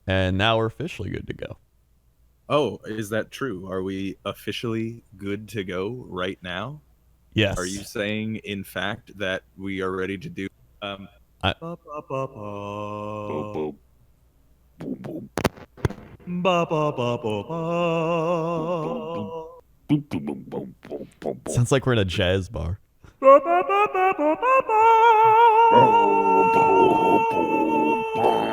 and now we're officially good to go. Oh, is that true? Are we officially good to go right now? Yes. Are you saying, in fact, that we are ready to do? I- Ba, ba, ba, Boop, ba. boop, boop, boop, Ba, ba, ba, ba, ba. boop, boop, boop, boop, boop, boop, boop, boop, boop. Sounds like we're in a jazz bar. Ba, ba, ba, ba, ba, ba, ba. Boop, boop, boop, boop.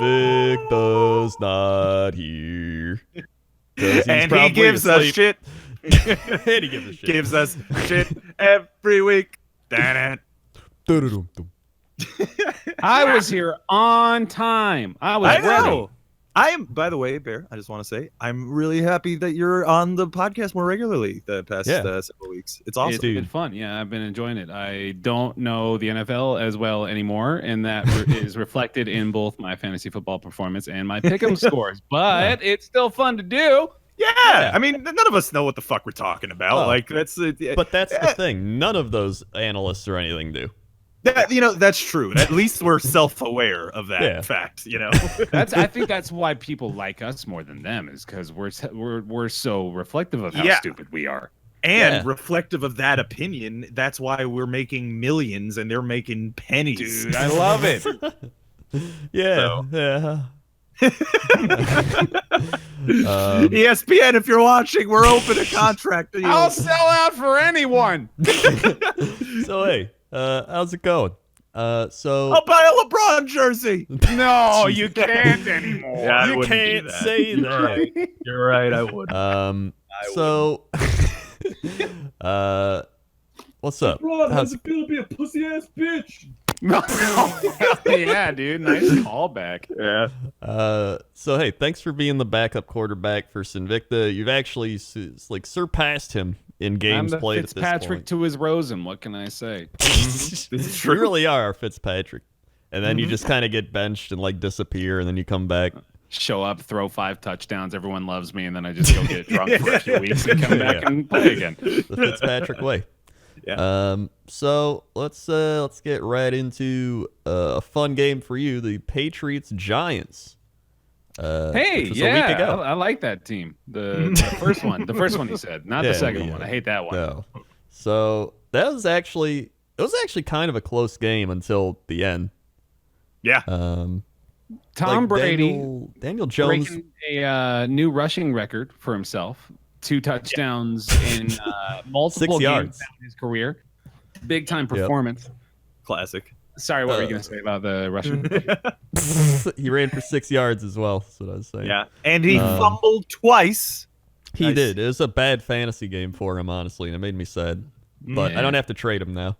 Sinvicta's not here. 'Cause he's And he probably gives us asleep. shit. And he gives us shit. Gives us shit every week. Damn Doo-doo-doo-doo. I was here on time. I was I ready. know. I am, by the way, Bear, I just want to say, I'm really happy that you're on the podcast more regularly the past several weeks. It's awesome. It's been fun. Yeah, I've been enjoying it. I don't know the NFL as well anymore, and that is reflected in both my fantasy football performance and my pick'em scores. But it's still fun to do. Yeah. I mean, none of us know what the fuck we're talking about. Oh. Like, that's But that's the thing. None of those analysts or anything do. that's true. At least we're self-aware of that fact. I think that's why people like us more than them, is because we're so reflective of how stupid we are. And reflective of that opinion, that's why we're making millions and they're making pennies. Dude, I love it. Yeah. ESPN, if you're watching, we're open a contract to you. I'll sell out for anyone. So hey, how's it going? I'll buy a LeBron jersey. No, you can't anymore. Yeah, I you wouldn't do can't that. say that. You're right, I would. So what's up? LeBron, how's it feel to be a pussy ass bitch? Yeah, dude. Nice callback. Yeah. So hey, thanks for being the backup quarterback for Sinvicta. You've actually surpassed him in games I'm the played at this Fitzpatrick point. to his Rosen. What can I say? You really are our Fitzpatrick. And then you just kind of get benched and disappear, and then you come back. Show up, throw 5 touchdowns. Everyone loves me, and then I just go get drunk for a few weeks and come back and play again. The Fitzpatrick way. Yeah. So let's get right into a fun game for you, the Patriots Giants. Hey, which was a week ago. I like that team. The first one. The first one you said, not the second one. I hate that one. No. So it was actually kind of a close game until the end. Yeah. Tom Brady, Daniel Jones breaking a new rushing record for himself. 2 touchdowns in multiple 6 yards games in his career. Big time performance. Classic. Sorry, what were you going to say about the rushing? he ran for 6 yards as well. That's what I was saying. Yeah. And he fumbled twice. He Nice. did. It was a bad fantasy game for him, honestly, and it made me sad. But I don't have to trade him now.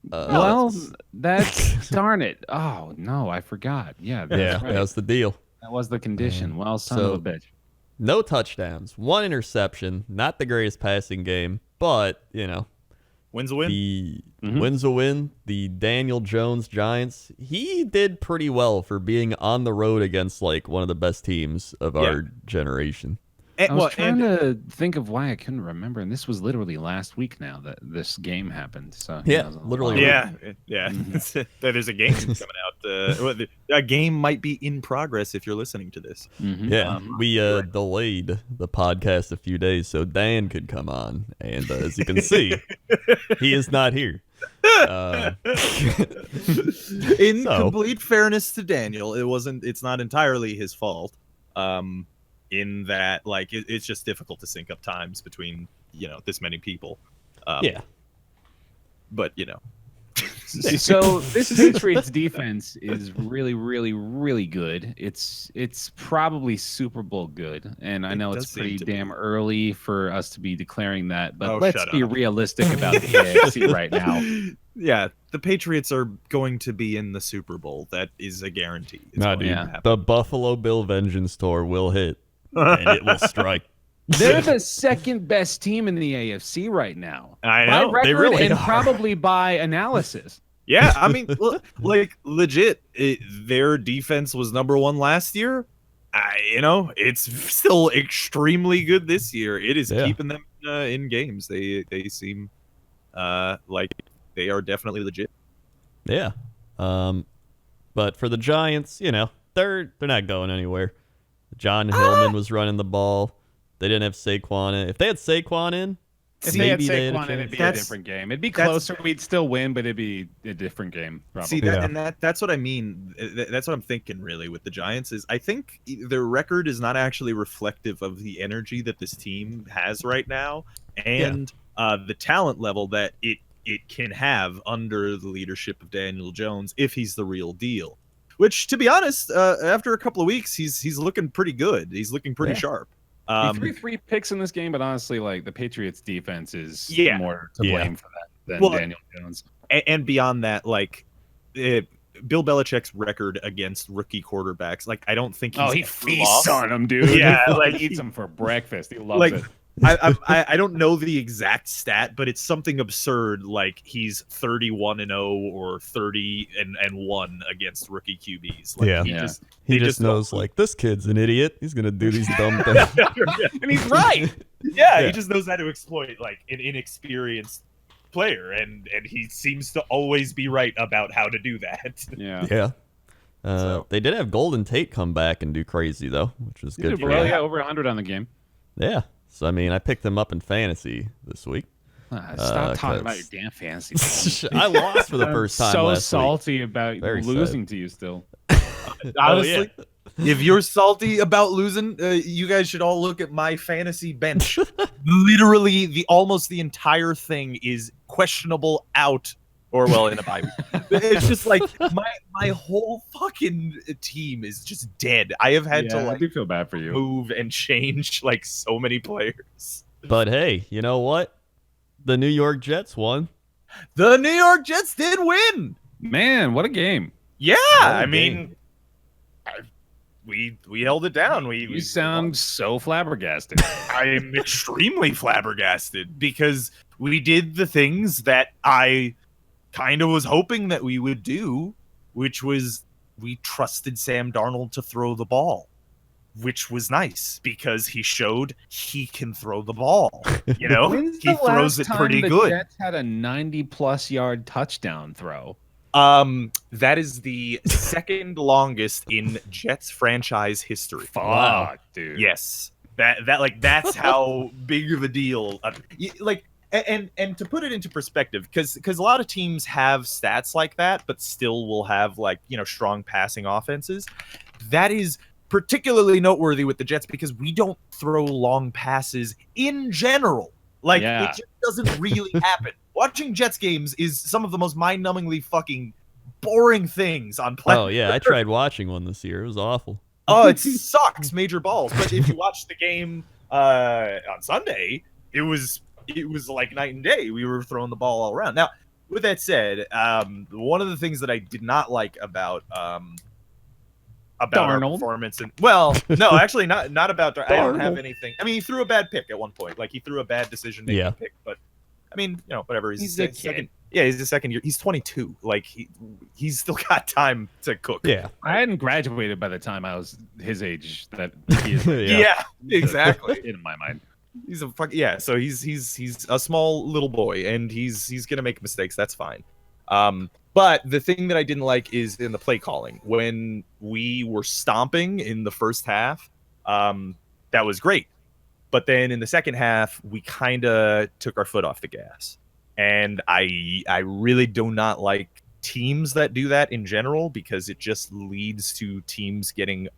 Well, that's darn it. Oh no, I forgot. Yeah, that's right. that was the deal. That was the condition. Well, son of a bitch. No touchdowns, 1 interception. Not the greatest passing game, but Wins a win. the wins a win. The Daniel Jones Giants. He did pretty well for being on the road against one of the best teams of our generation. I was trying to think of why I couldn't remember, and this was literally last week now that this game happened. So literally. Yeah. There's a game coming out. A game might be in progress if you're listening to this. Yeah, we delayed the podcast a few days so Dan could come on, and as you can see, he is not here. In complete fairness to Daniel, it's not entirely his fault. In that, it's just difficult to sync up times between this many people. But So this Patriots defense is really, really, really good. It's probably Super Bowl good, and I know it's pretty damn early for us to be declaring that. But let's be realistic about the AFC right now. Yeah, the Patriots are going to be in the Super Bowl. That is a guarantee. The Buffalo Bill Vengeance Tour will hit, and it will strike. They're the second best team in the AFC right now. I know. By record They really and are. probably by analysis. Yeah, I mean, legit, their defense was number 1 last year. It's still extremely good this year. It is keeping them in games. They seem like they are definitely legit. Yeah. But for the Giants, they're not going anywhere. John Hillman was running the ball. They didn't have Saquon in. If they had Saquon in, if they had maybe they had a Saquon in, it'd chance. be a different game. It'd be closer. We'd still win, but it'd be a different game. Probably. See that's what I mean. That's what I'm thinking. Really, with the Giants is I think their record is not actually reflective of the energy that this team has right now, and the talent level that it can have under the leadership of Daniel Jones if he's the real deal. Which, to be honest, after a couple of weeks, he's looking pretty good. He's looking pretty sharp. He threw 3 picks in this game, but honestly, like the Patriots' defense is more to blame for that than Daniel Jones. And beyond that, like Bill Belichick's record against rookie quarterbacks, like I don't think he feasts on them, dude. Yeah, like eats them for breakfast. He loves it. I don't know the exact stat, but it's something absurd. Like he's 31-0 or 30-1 against rookie QBs. Like, he just knows like this kid's an idiot. He's gonna do these dumb things, and he's right. Yeah, he just knows how to exploit like an inexperienced player, and he seems to always be right about how to do that. They did have Golden Tate come back and do crazy though, which is good. Over 100 on the game. Yeah. So, I mean, I picked them up in fantasy this week. Stop talking about your damn fantasy. I lost for the first time last week. So salty about losing to you still. Honestly, if you're salty about losing, you guys should all look at my fantasy bench. Literally, almost the entire thing is questionable out. Or, well, in a bye week. It's just like my whole fucking team is just dead. I have had to I do feel bad for you. Move and change like so many players. But hey, you know what? The New York Jets won. The New York Jets did win. Man, what a game. Yeah, I mean, we held it down. You sound so flabbergasted. I am extremely flabbergasted because we did the things that I kind of was hoping that we would do, which was we trusted Sam Darnold to throw the ball, which was nice because he showed he can throw the ball. You know, he throws it pretty good. The Jets had a 90+ yard touchdown throw. That is the second longest in Jets franchise history. Fuck, dude. Yes, that's how big of a deal. And to put it into perspective, because a lot of teams have stats like that, but still will have strong passing offenses. That is particularly noteworthy with the Jets because we don't throw long passes in general. It just doesn't really happen. Watching Jets games is some of the most mind-numbingly fucking boring things on planet. Oh yeah, I tried watching one this year. It was awful. Oh, it sucks, major balls. But if you watch the game on Sunday, it was like night and day. We were throwing the ball all around. Now, with that said, one of the things that I did not like about our performance, and no, actually not about. I don't have anything. I mean, he threw a bad pick at one point. Like he threw a bad decision-making pick. But I mean, whatever. He's a second. Yeah, he's the second year. He's 22. Like he's still got time to cook. Yeah, I hadn't graduated by the time I was his age. That he is. Yeah, exactly. In my mind. He's so he's a small little boy and he's gonna make mistakes. That's fine. But the thing that I didn't like is in the play calling. When we were stomping in the first half, that was great. But then in the second half, we kind of took our foot off the gas. And I really do not like teams that do that in general because it just leads to teams getting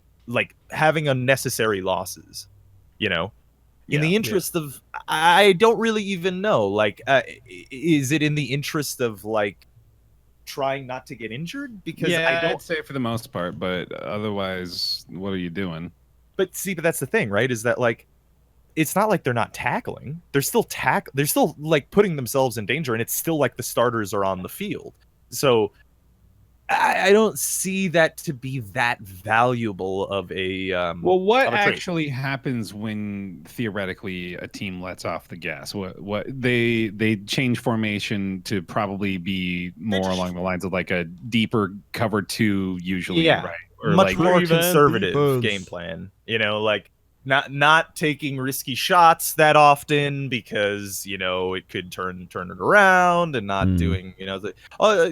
having unnecessary losses, In the interest of, I don't really even know. Is it in the interest of trying not to get injured? Because I'd say for the most part, but otherwise, what are you doing? But that's the thing, right? Is that it's not like they're not tackling. They're still They're still putting themselves in danger, and it's still the starters are on the field. So I don't see that to be that valuable of a. What actually happens when theoretically a team lets off the gas? What they change formation to probably be more along the lines of a deeper cover 2 usually, right? Or much more conservative game plan. not taking risky shots that often because it could turn it around, and not doing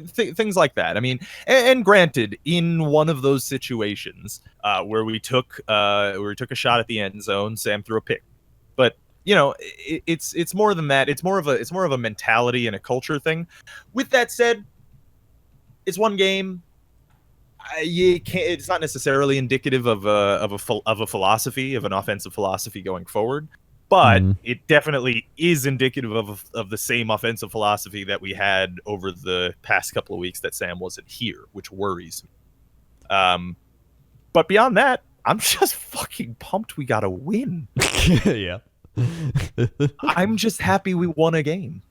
things like that. I mean, and granted, in one of those situations where we took a shot at the end zone, Sam threw a pick, but it's more than that. It's more of a mentality and a culture thing. With that said, it's one game. It's not necessarily indicative of a philosophy, of an offensive philosophy going forward, but it definitely is indicative of the same offensive philosophy that we had over the past couple of weeks that Sam wasn't here, which worries me. But beyond that, I'm just fucking pumped we got a win. Yeah. I'm just happy we won a game.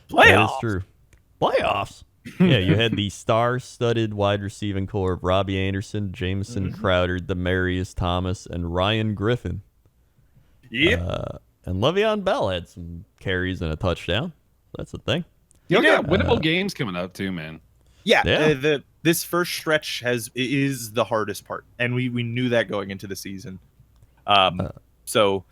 Playoffs. That is true. Playoffs. Yeah, you had the star-studded wide receiving core of Robbie Anderson, Jameson Crowder, Demaryius Thomas, and Ryan Griffin. Yep. And Le'Veon Bell had some carries and a touchdown. That's the thing. You got winnable games coming up too, man. Yeah. This first stretch is the hardest part, and we knew that going into the season. So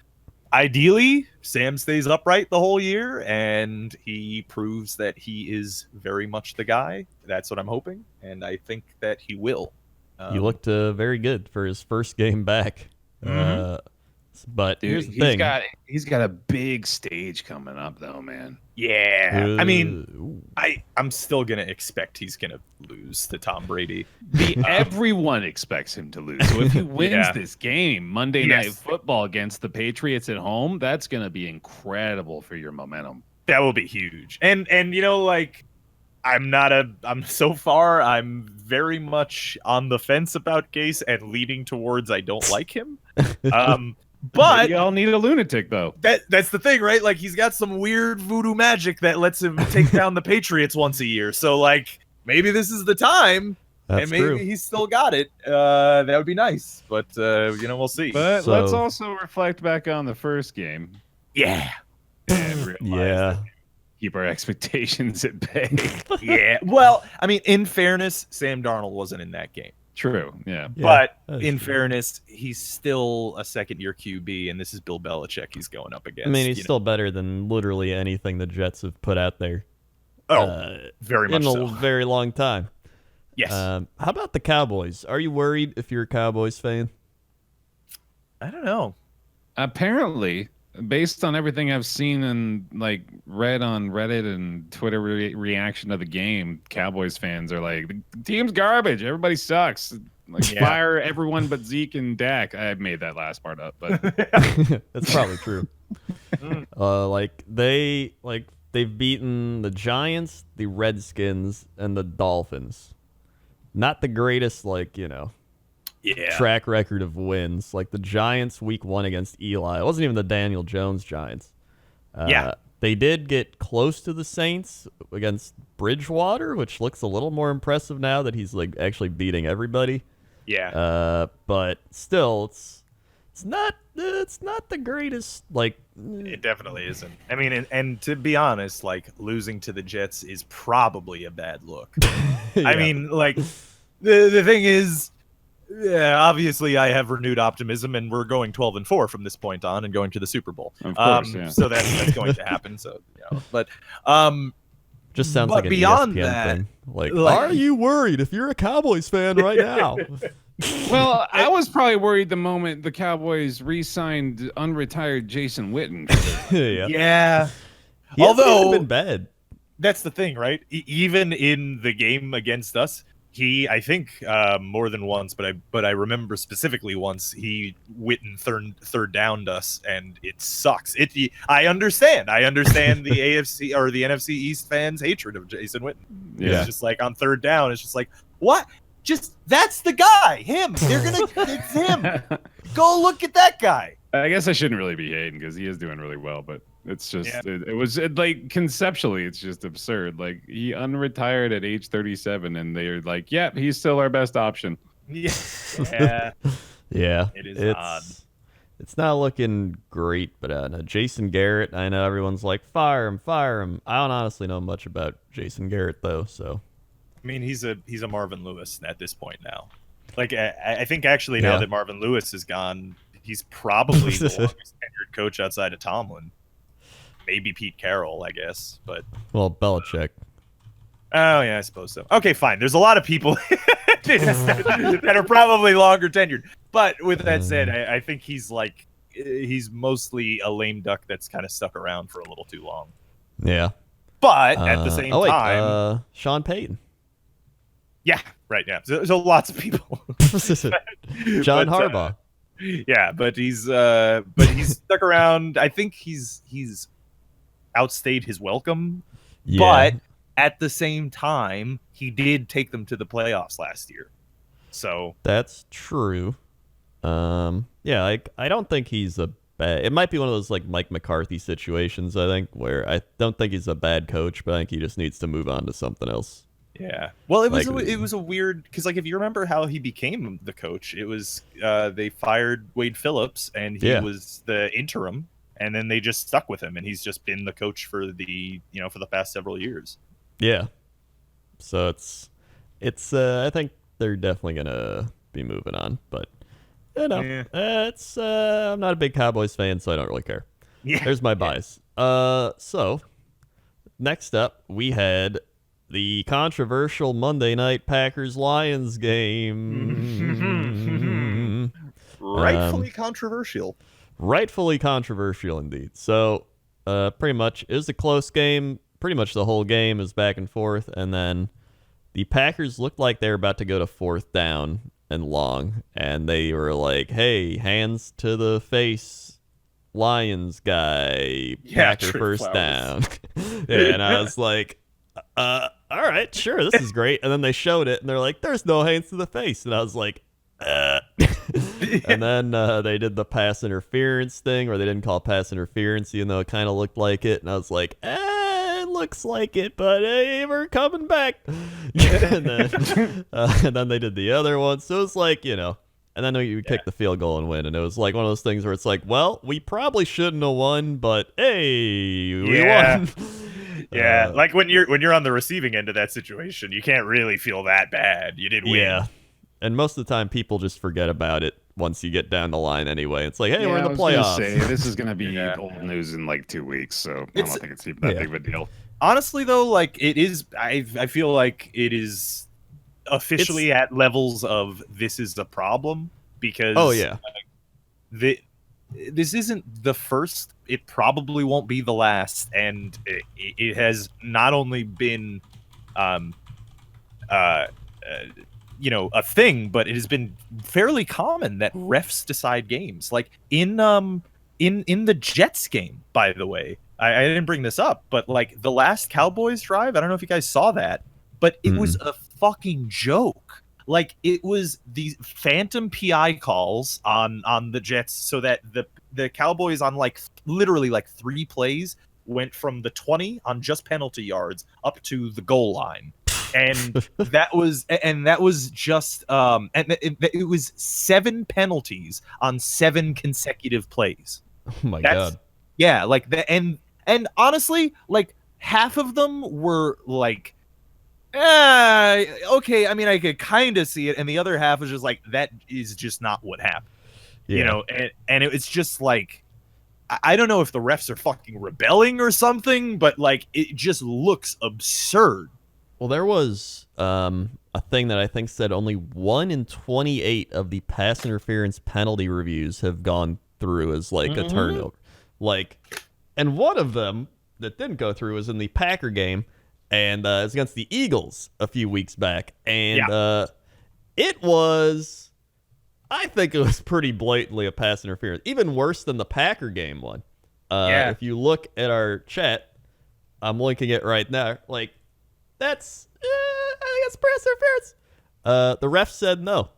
ideally, Sam stays upright the whole year, and he proves that he is very much the guy. That's what I'm hoping, and I think that he will. He looked very good for his first game back. But dude, here's the thing. He's got a big stage coming up, though, man. Yeah. I mean, I'm still going to expect he's going to lose to Tom Brady. Everyone expects him to lose. So if he wins this game, Monday Night Football against the Patriots at home, that's going to be incredible for your momentum. That will be huge. And I'm very much on the fence about Gase and leaning towards I don't like him. But y'all need a lunatic, though. That's the thing, right? Like, he's got some weird voodoo magic that lets him take down the Patriots once a year. So, like, maybe this is the time, and maybe he's still got it. That would be nice, but we'll see. But let's also reflect back on the first game. Yeah. And realize that keep our expectations at bay. Yeah. Well, I mean, in fairness, Sam Darnold wasn't in that game. True. Yeah. But in fairness, he's still a second-year QB, and this is Bill Belichick he's going up against. I mean, he's still better than literally anything the Jets have put out there. Very much so. In a very long time. Yes. How about the Cowboys? Are you worried if you're a Cowboys fan? I don't know. Apparently, based on everything I've seen and read on Reddit and Twitter reaction to the game, Cowboys fans are like, the team's garbage. Everybody sucks. Fire everyone but Zeke and Dak. I made that last part up, but that's probably true. They've beaten the Giants, the Redskins, and the Dolphins. Not the greatest, track record of wins. Like the Giants week 1 against Eli. It wasn't even the Daniel Jones Giants. They did get close to the Saints against Bridgewater, which looks a little more impressive now that he's actually beating everybody. Yeah. But still, it's not the greatest. It definitely isn't. I mean, and to be honest, losing to the Jets is probably a bad look. Yeah. I mean, the thing is, obviously I have renewed optimism, and we're going 12-4 from this point on, and going to the Super Bowl. Of course, yeah. So that's going to happen. So, but just sounds like an beyond ESPN thing. Are you worried if you're a Cowboys fan right now? Well, I was probably worried the moment the Cowboys re-signed unretired Jason Witten. Yeah. Although been bad. That's the thing, right? Even in the game against us, he, I think, more than once, but I remember specifically once Witten third downed us, and it sucks. I understand the AFC or the NFC East fans' hatred of Jason Witten. Yeah. It's just on third down, it's just what? Just that's the guy. Him. It's him. Go look at that guy. I guess I shouldn't really be hating because he is doing really well, but it's just it was conceptually it's just absurd. He unretired at age 37, and they're like, "Yep, he's still our best option." Yeah. Yeah. It is odd. It's not looking great, but Jason Garrett, I know everyone's like, fire him. I don't honestly know much about Jason Garrett though, so. I mean, he's a Marvin Lewis at this point now. I think actually now that Marvin Lewis is gone, he's probably the longest tenured coach outside of Tomlin. Maybe Pete Carroll, I guess, but well, Belichick. Oh yeah, I suppose so. Okay, fine. There's a lot of people that are probably longer tenured. But with that said, I think he's mostly a lame duck that's kind of stuck around for a little too long. Yeah. But at the same time, Sean Payton. Yeah, right. Yeah. So lots of people. John Harbaugh. Yeah, but he's stuck around. I think he's outstayed his welcome. Yeah. But at the same time, he did take them to the playoffs last year. So that's true. Yeah, I don't think he's a bad. It might be one of those like Mike McCarthy situations, I think, where I don't think he's a bad coach, but I think he just needs to move on to something else. Yeah. Well, it was a weird, because like if you remember how he became the coach, it was they fired Wade Phillips and he was the interim, and then they just stuck with him, and he's just been the coach for the past several years. Yeah. So it's I think they're definitely gonna be moving on, but it's I'm not a big Cowboys fan, so I don't really care. Yeah. There's my bias. So next up we had the controversial Monday night Packers-Lions game. Rightfully controversial. Rightfully controversial indeed. So pretty much it was a close game. Pretty much the whole game is back and forth, and then the Packers looked like they were about to go to fourth down and long, and they were like, hey, hands to the face, Lions guy, Packer first down. And I was like, all right, sure, this is great. And then they showed it, and they're like, there's no hands to the face. And I was like, And then they did the pass interference thing, or they didn't call pass interference, even though it kind of looked like it. And I was like, it looks like it, but hey, we're coming back. And then they did the other one. So it was like, and then you kick the field goal and win. And it was like one of those things where it's like, well, we probably shouldn't have won, but hey, we won. Yeah, like when you're on the receiving end of that situation, you can't really feel that bad. You did win. Yeah. And most of the time, people just forget about it once you get down the line anyway. It's like, hey, we're in the playoffs. This is going to be old news in like 2 weeks, so I don't think it's even that big of a deal. Honestly, though, like it is, I feel like it is officially at levels of this is the problem, because this isn't the first. It probably won't be the last, and it has not only been a thing, but it has been fairly common that refs decide games. Like in the Jets game, by the way, I didn't bring this up, but like the last Cowboys drive, I don't know if you guys saw that, but it was a fucking joke. Like it was these phantom PI calls on the Jets, so that the Cowboys on like literally like 3 plays went from the 20 on just penalty yards up to the goal line. And that was just and it was 7 penalties on 7 consecutive plays. Oh my god. Yeah, like and honestly, like half of them were like okay, I mean I could kind of see it, and the other half was just like that is just not what happened. Yeah. And it's just like I don't know if the refs are fucking rebelling or something, but like it just looks absurd. Well, there was a thing that I think said only 1 in 28 of the pass interference penalty reviews have gone through as like a turnover. Like, and one of them that didn't go through was in the Packer game, and it was against the Eagles a few weeks back. And it was, I think it was pretty blatantly a pass interference, even worse than the Packer game one. If you look at our chat, I'm linking it right now. Like, I think it's pass interference. The ref said no,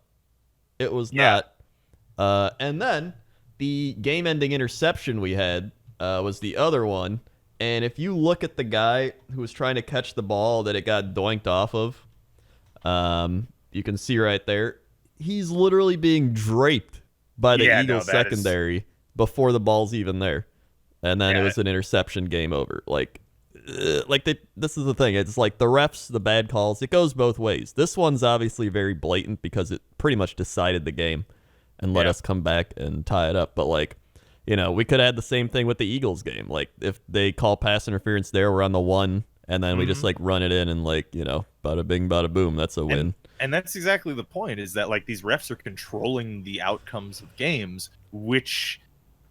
it was not. And then the game-ending interception we had was the other one. And if you look at the guy who was trying to catch the ball that it got doinked off of, you can see right there, he's literally being draped by the Eagles secondary before the ball's even there. And then it was an interception, game over. This is the thing. It's like the refs, the bad calls, it goes both ways. This one's obviously very blatant because it pretty much decided the game. and let us come back and tie it up. But like, you know, we could have had the same thing with the Eagles game. Like if they call pass interference there, we're on the 1, and then we just like run it in and like, you know, bada bing, bada boom. That's a win. And that's exactly the point, is that like these refs are controlling the outcomes of games, which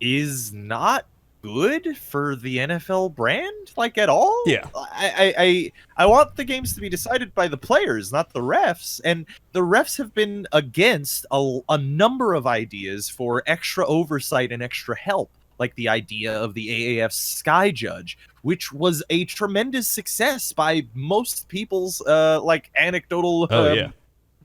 is not good for the NFL brand, like at all. Yeah. I want the games to be decided by the players, not the refs. And the refs have been against a number of ideas for extra oversight and extra help, like the idea of the AAF Sky Judge, which was a tremendous success by most people's like anecdotal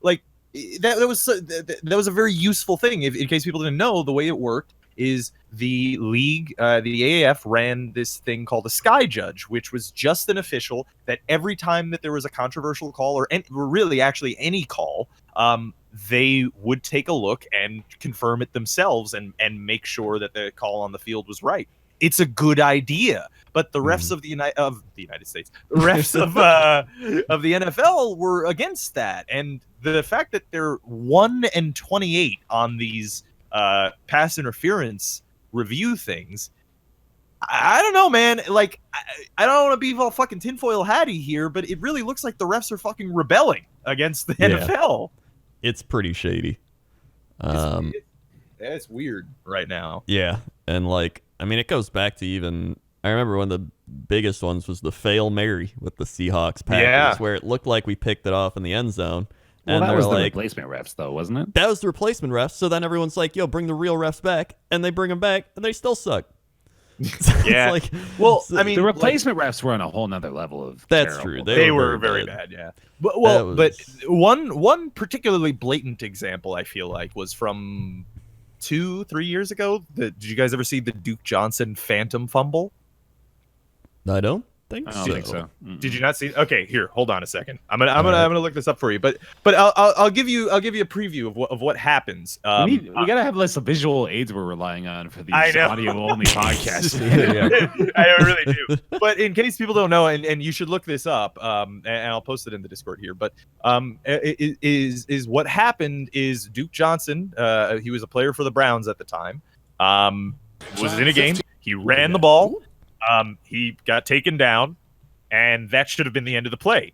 like that was a very useful thing. In case people didn't know, the way it worked is the league, the AAF ran this thing called a Sky Judge, which was just an official that every time that there was a controversial call, or really actually any call, they would take a look and confirm it themselves and make sure that the call on the field was right. It's a good idea, but the refs of the United States, refs of the NFL were against that, and the fact that they're 1-28 on these pass interference review things, I don't know, man. Like, I don't want to be all fucking tinfoil hatty here, but it really looks like the refs are fucking rebelling against the NFL. It's pretty shady. It's weird right now. Yeah, and like, I mean, it goes back to even, I remember one of the biggest ones was the Fail Mary with the Seahawks Packers, where it looked like we picked it off in the end zone. Well, and that was the like, replacement refs, though, wasn't it? That was the replacement refs. So then everyone's like, yo, bring the real refs back. And they bring them back, and they still suck. Yeah. Like, well, I mean, the replacement refs were on a whole nother level of That's terrible. true. They were very bad, yeah. But, well, but one particularly blatant example, I feel like, was from 2-3 years ago. Did you guys ever see the Duke Johnson phantom fumble? I don't think I don't think so. Did you not see? Okay, here, hold on a second. I'm gonna look this up for you. But I'll give you a preview of what happens. We gotta have less visual aids we're relying on for these audio only podcasts. I really do. But in case people don't know, and you should look this up, and I'll post it in the Discord here. But is what happened is Duke Johnson, he was a player for the Browns at the time, was in a game. He ran the ball. He got taken down, and that should have been the end of the play.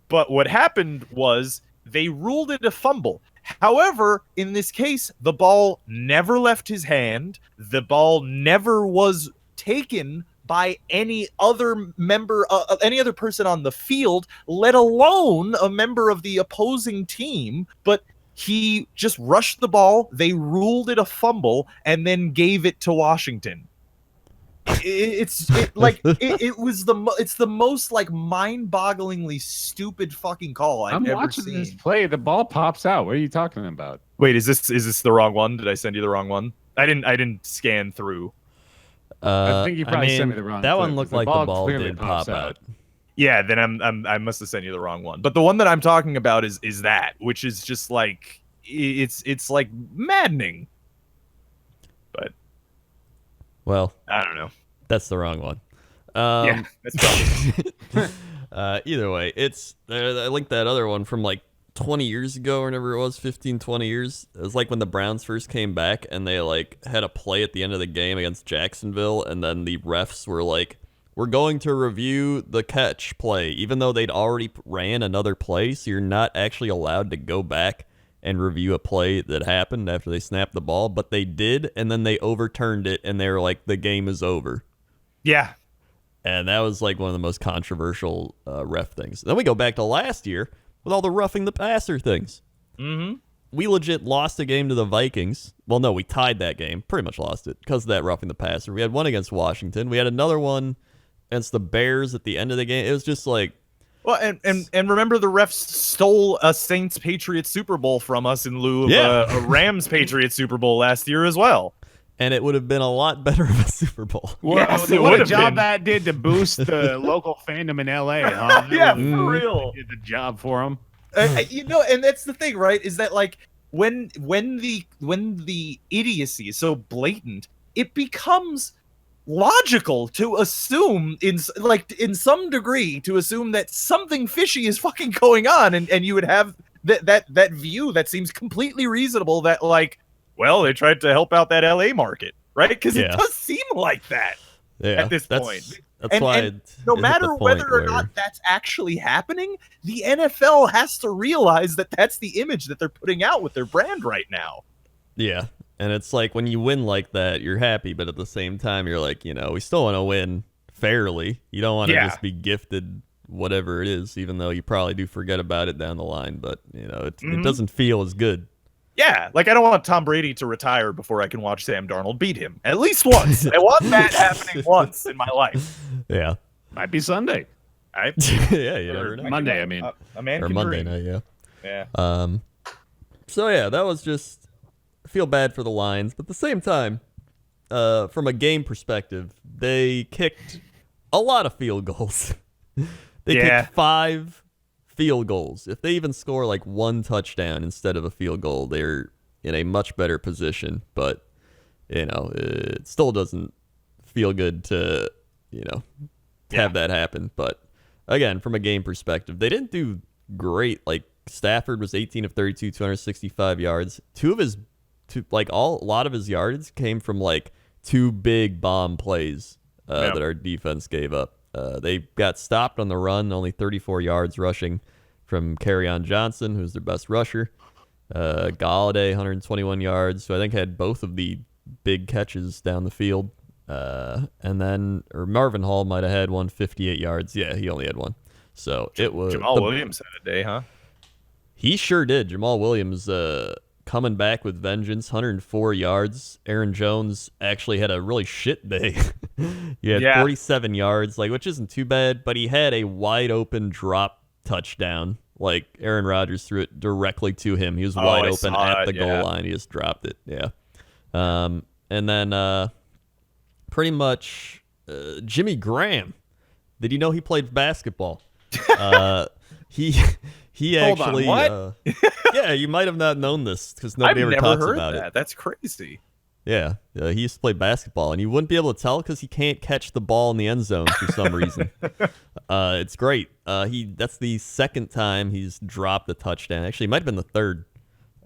But what happened was they ruled it a fumble. However, in this case, the ball never left his hand. The ball never was taken by any other member, any other person on the field, let alone a member of the opposing team. But he just rushed the ball. They ruled it a fumble and then gave it to Washington. It's the most like mind-bogglingly stupid fucking call I've ever seen. I'm watching this play. The ball pops out. What are you talking about? Wait, is this the wrong one? Did I send you the wrong one? I didn't scan through. I think you probably sent me the wrong. That clip, one looked like the ball did pop out. Yeah, then I must have sent you the wrong one. But the one that I'm talking about is that, which is just like it's like maddening. But well, I don't know. That's the wrong one. Yeah, that's probably. Either way, it's I linked that other one from like 20 years ago or whatever it was, 15, 20 years. It was like when the Browns first came back and they like had a play at the end of the game against Jacksonville, and then the refs were like, we're going to review the catch play, even though they'd already ran another play, so you're not actually allowed to go back and review a play that happened after they snapped the ball, but they did, and then they overturned it, and they were like, the game is over. Yeah. And that was like one of the most controversial ref things. Then we go back to last year with all the roughing the passer things. Mm-hmm. We legit lost a game to the Vikings. Well, no, we tied that game. Pretty much lost it because of that roughing the passer. We had one against Washington. We had another one against the Bears at the end of the game. It was just like... Well, and remember the refs stole a Saints-Patriots Super Bowl from us in lieu of a Rams-Patriots Super Bowl last year as well. And it would have been a lot better of a Super Bowl. Well, yes, what a job that did to boost the local fandom in LA, huh? Yeah, for real. Did the job for them. And that's the thing, right? Is that like when the idiocy is so blatant, it becomes logical to assume in some degree to assume that something fishy is fucking going on, and you would have that view that seems completely reasonable that like, Well, they tried to help out that LA market, right? Because it Yeah. does seem like that at this point. That's why And no matter whether or not that's actually happening, the NFL has to realize that that's the image that they're putting out with their brand right now. Yeah. And it's like when you win like that, you're happy, but at the same time, you're like, we still want to win fairly. You don't want to just be gifted whatever it is, even though you probably do forget about it down the line. But, it doesn't feel as good. Yeah, like I don't want Tom Brady to retire before I can watch Sam Darnold beat him. At least once. I want that happening once in my life. Yeah. Might be Sunday. Yeah, you never know. Monday, I mean. A man or can Monday dream. night, Yeah. So, yeah, that was just... I feel bad for the Lions, but at the same time, from a game perspective, they kicked a lot of field goals. They kicked 5 field goals. If they even score like 1 touchdown instead of a field goal, they're in a much better position. But, it still doesn't feel good to, have that happen. But, again, from a game perspective, they didn't do great. Like, Stafford was 18 of 32, 265 yards. A lot of his yards came from like 2 big bomb plays that our defense gave up. They got stopped on the run, only 34 yards rushing from Kerryon Johnson, who's their best rusher. Galladay, 121 yards, who I think had both of the big catches down the field. Marvin Hall might have had 158 yards. Yeah, he only had 1. So it was Jamal Williams had a day, huh? He sure did. Jamal Williams coming back with vengeance, 104 yards. Aaron Jones actually had a really shit day. He had 47 yards, which isn't too bad, but he had a wide open drop touchdown. Like Aaron Rodgers threw it directly to him. He was wide open at the goal line. He just dropped it. Yeah. And then pretty much Jimmy Graham. Did you know he played basketball? He actually, yeah, you might have not known this because nobody ever talks about it. That's crazy. Yeah, he used to play basketball, and you wouldn't be able to tell because he can't catch the ball in the end zone for some reason. It's great. That's the second time he's dropped a touchdown. Actually, it might have been the third.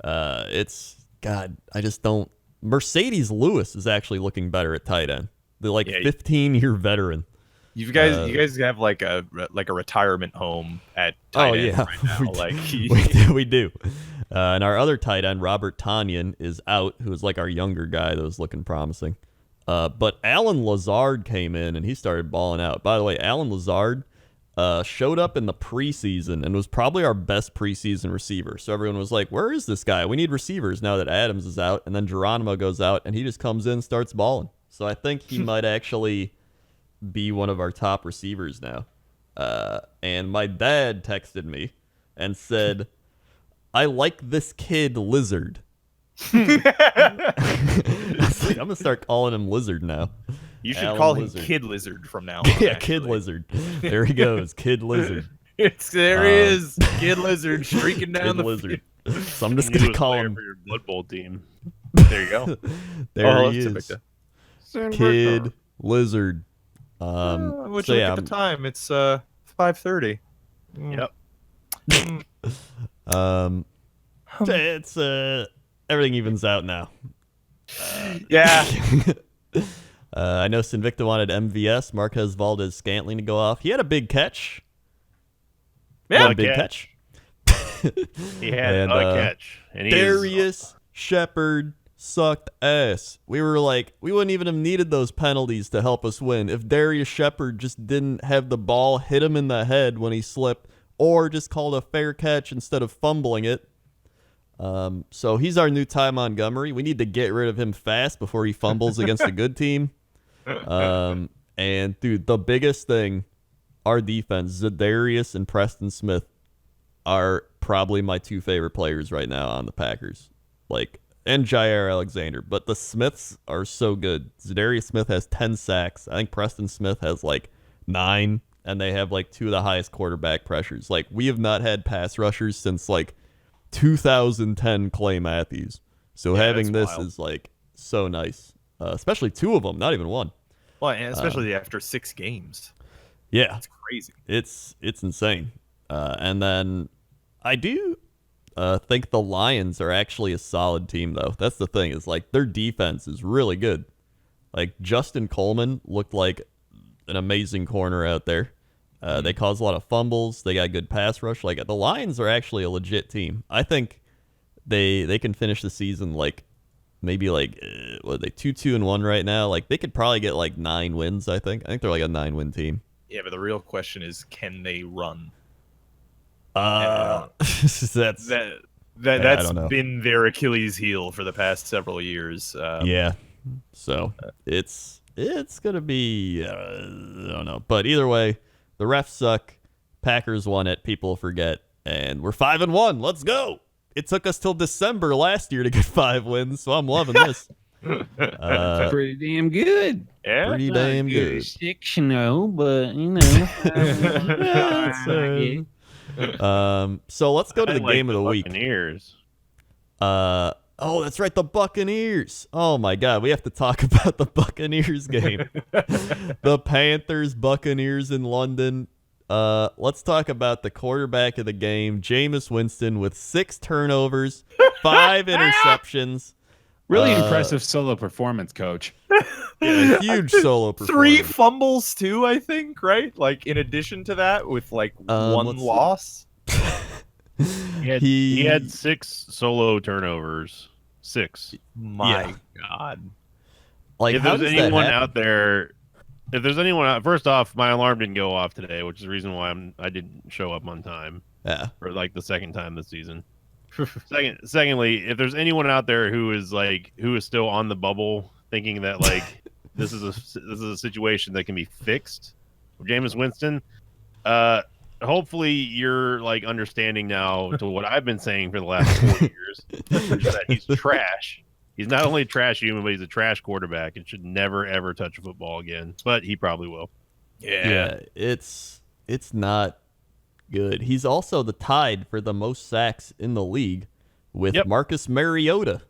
I just don't. Mercedes Lewis is actually looking better at tight end. The 15-year veterin. You guys have like a retirement home at tight end right now. We do. And our other tight end, Robert Tonyan, is out, who is like our younger guy that was looking promising. But Alan Lazard came in and he started balling out. By the way, Alan Lazard showed up in the preseason and was probably our best preseason receiver. So everyone was like, where is this guy? We need receivers now that Adams is out. And then Geronimo goes out and he just comes in and starts balling. So I think he might actually be one of our top receivers now. And my dad texted me and said, I like this kid Lizard. I'm going to start calling him Lizard now. You should call him Kid Lizard from now on. Yeah, actually. Kid Lizard. There he goes, Kid Lizard. There he is, Kid Lizard streaking down the Lizard. So I'm just going to call him for your Blood Bowl team. There you go. There he is. Kid Lizard. Look at the time. It's 5:30. Yep. It's everything evens out now. Yeah. I know Sinvicta wanted MVS, Marquez Valdez-Scantling to go off. He had a big catch. Yeah, a big catch. He had a catch. And Darius Shepard sucked ass. We were like, we wouldn't even have needed those penalties to help us win if Darius Shepard just didn't have the ball hit him in the head when he slipped, or just called a fair catch instead of fumbling it. So he's our new Ty Montgomery. We need to get rid of him fast before he fumbles against a good team. And dude, the biggest thing, our defense, Za'Darius and Preston Smith are probably my 2 favorite players right now on the Packers. And Jair Alexander. But the Smiths are so good. Za'Darius Smith has 10 sacks. I think Preston Smith has 9, and they have 2 of the highest quarterback pressures. We have not had pass rushers since 2010 Clay Matthews. So having this wild. Is so nice. Especially 2 of them, not even 1. Well, and especially after 6 games. Yeah. It's crazy. It's insane. And then I think the Lions are actually a solid team, though. That's the thing, is like their defense is really good. Like Justin Coleman looked like an amazing corner out there. They cause a lot of fumbles. They got good pass rush. Like the Lions are actually a legit team. I think they can finish the season like maybe like what are they 2-2-1 right now. Like they could probably get like 9 wins. I think they're like a 9-win team. Yeah, but the real question is, can they run? That's that's been their Achilles heel for the past several years. Yeah, so it's gonna be I don't know, but either way, the refs suck. Packers won it. People forget, and we're 5-1. Let's go. It took us till December last year to get 5 wins, so I'm loving this. Pretty damn good. Yeah, pretty damn good. 6-0, but you know. So let's go to the game of the week. Buccaneers. Oh, that's right, the Buccaneers. Oh my God, we have to talk about the Buccaneers game. The Panthers Buccaneers in London. Let's talk about the quarterback of the game, Jameis Winston, with 6 turnovers, 5 interceptions. Really impressive solo performance, Coach. Yeah, huge solo performance. 3 fumbles too, I think, right? Like in addition to that, with like 1 loss. He had 6 solo turnovers. 6. My God. Like, If how there's does that anyone happen? out there, if there's anyone out, first off, my alarm didn't go off today, which is the reason why I didn't show up on time Yeah. for like the second time this season. Secondly, if there's anyone out there who is still on the bubble, thinking that like this is a situation that can be fixed, Jameis Winston, hopefully you're like understanding now to what I've been saying for the last 4 years, which is that he's trash. He's not only a trash human, but he's a trash quarterback and should never ever touch a football again. But he probably will. Yeah, it's not good. He's also the tied for the most sacks in the league with Marcus Mariota.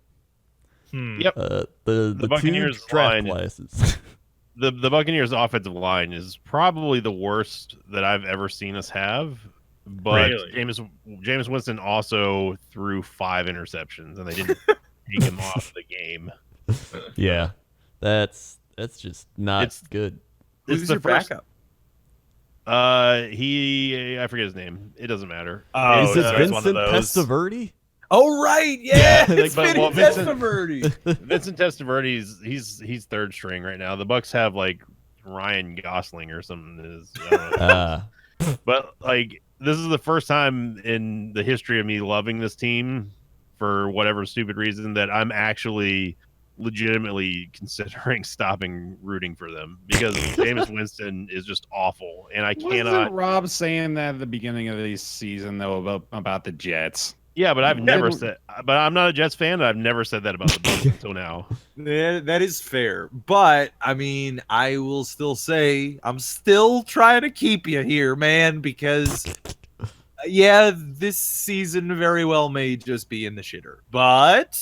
Yep. The Buccaneers 2 draft line, classes. the Buccaneers offensive line is probably the worst that I've ever seen us have. But Really? Jameis Winston also threw 5 interceptions, and they didn't take him off the game. Yeah, that's just not good. Who's your backup? I forget his name. It doesn't matter. Oh, Is it so it's one of Vincent those. Testaverde? Oh right, yeah, it's But, Vincent well, Testaverde. Vincent Testaverde, he's third string right now. The Bucks have like Ryan Gosling or something. But like this is the first time in the history of me loving this team for whatever stupid reason that I'm actually legitimately considering stopping rooting for them because Jameis Winston is just awful, and I cannot. Wasn't Rob saying that at the beginning of the season though about the Jets? Yeah, but I've never said. But I'm not a Jets fan. And I've never said that about the Bucks until now. Yeah, that is fair, but I mean, I will still say I'm still trying to keep you here, man, because yeah, this season very well may just be in the shitter, but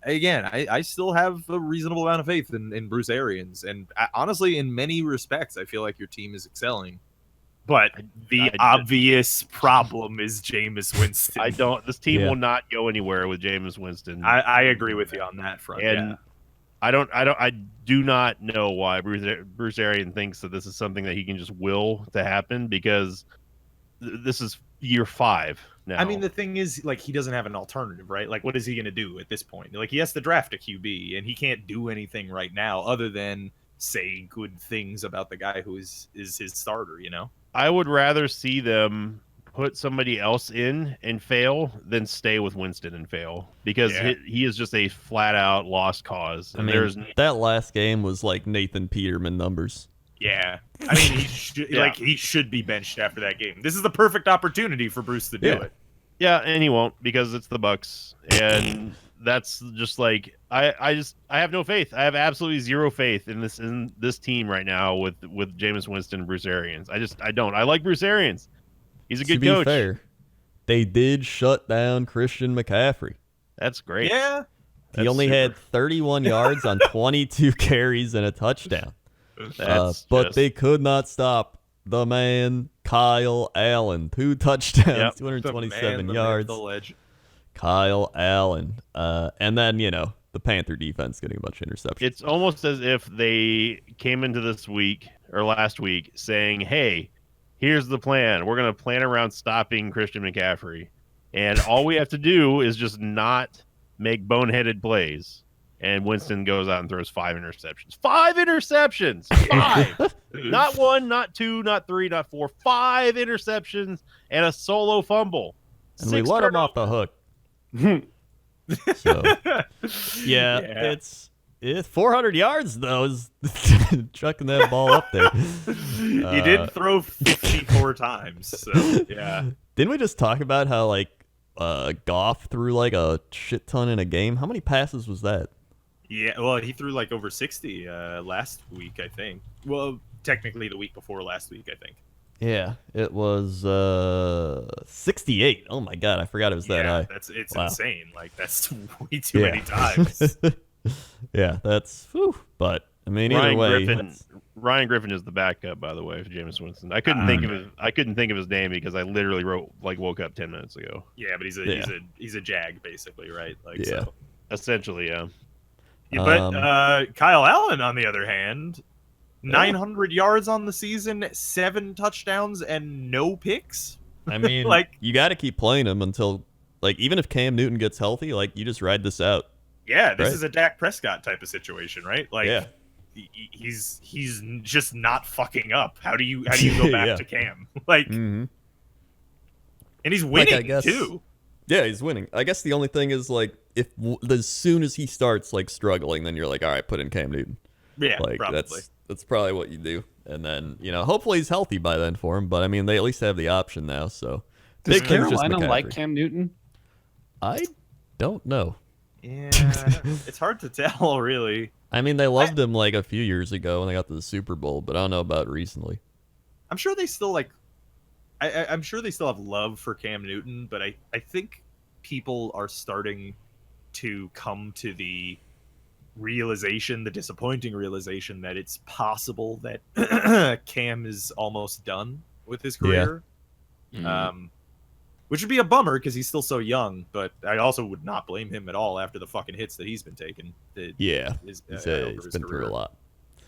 again, I still have a reasonable amount of faith in Bruce Arians, and honestly, in many respects, I feel like your team is excelling. But the obvious problem is Jameis Winston. This team will not go anywhere with Jameis Winston. I agree with you on that front. And I do not know why Bruce Arians thinks that this is something that he can just will to happen, because this is year 5 now. I mean, the thing is, like, he doesn't have an alternative, right? Like, what is he going to do at this point? Like, he has to draft a QB, and he can't do anything right now other than say good things about the guy who is his starter, you know? I would rather see them put somebody else in and fail than stay with Winston and fail, because he is just a flat out lost cause. I mean, that last game was like Nathan Peterman numbers. Yeah. I mean, he should be benched after that game. This is the perfect opportunity for Bruce to do it. Yeah, and he won't, because it's the Bucks, and that's just like I have no faith. I have absolutely zero faith in this team right now with Jameis Winston and Bruce Arians. I don't. I like Bruce Arians. He's a good coach. To be fair, they did shut down Christian McCaffrey. That's great. Yeah. He only had 31 yards on 22 carries and a touchdown. But they could not stop the man, Kyle Allen. 2 touchdowns, Yep. 227 the yards. The legend. Kyle Allen. And then, the Panther defense getting a bunch of interceptions. It's almost as if they came into this week or last week saying, hey, here's the plan. We're going to plan around stopping Christian McCaffrey. And all we have to do is just not make boneheaded plays. And Winston goes out and throws 5 interceptions. 5 interceptions! 5! Not 1, not 2, not 3, not 4. 5 interceptions and a solo fumble. And we let him off the hook. So, it's 400 yards, though, is chucking that ball up there. He did throw 54 times, so, yeah. Didn't we just talk about how, Goff threw, a shit ton in a game? How many passes was that? Yeah, well, he threw, over 60 last week, I think. Well, technically the week before last week, I think. Yeah, it was 68. Oh my god, I forgot it was that high. It's insane. That's way too many times. Yeah, that's whew. But I mean, either way, Ryan Griffin is the backup, by the way, for Jameis Winston. I couldn't think of his name because I literally woke up 10 minutes ago. Yeah, but he's a jag basically, right? So. Essentially, yeah. Yeah, but Kyle Allen, on the other hand, 900 yards on the season, 7 touchdowns, and no picks. I mean, you got to keep playing him until, even if Cam Newton gets healthy, you just ride this out. Yeah, this is a Dak Prescott type of situation, right? He's just not fucking up. How do you go back to Cam? And he's winning too. Yeah, he's winning. I guess the only thing is if as soon as he starts struggling, then you're all right, put in Cam Newton. Yeah, probably. That's probably what you do. And then, hopefully he's healthy by then for him. But I mean, they at least have the option now. So does Carolina like Cam Newton? I don't know. Yeah, it's hard to tell, really. I mean, they loved him a few years ago when they got to the Super Bowl, but I don't know about recently. I'm sure they still I'm sure they still have love for Cam Newton, but I think people are starting to come to the disappointing realization that it's possible that Cam is almost done with his career. Yeah. Which would be a bummer because he's still so young, but I also would not blame him at all after the fucking hits that he's been taking. He's been through a lot.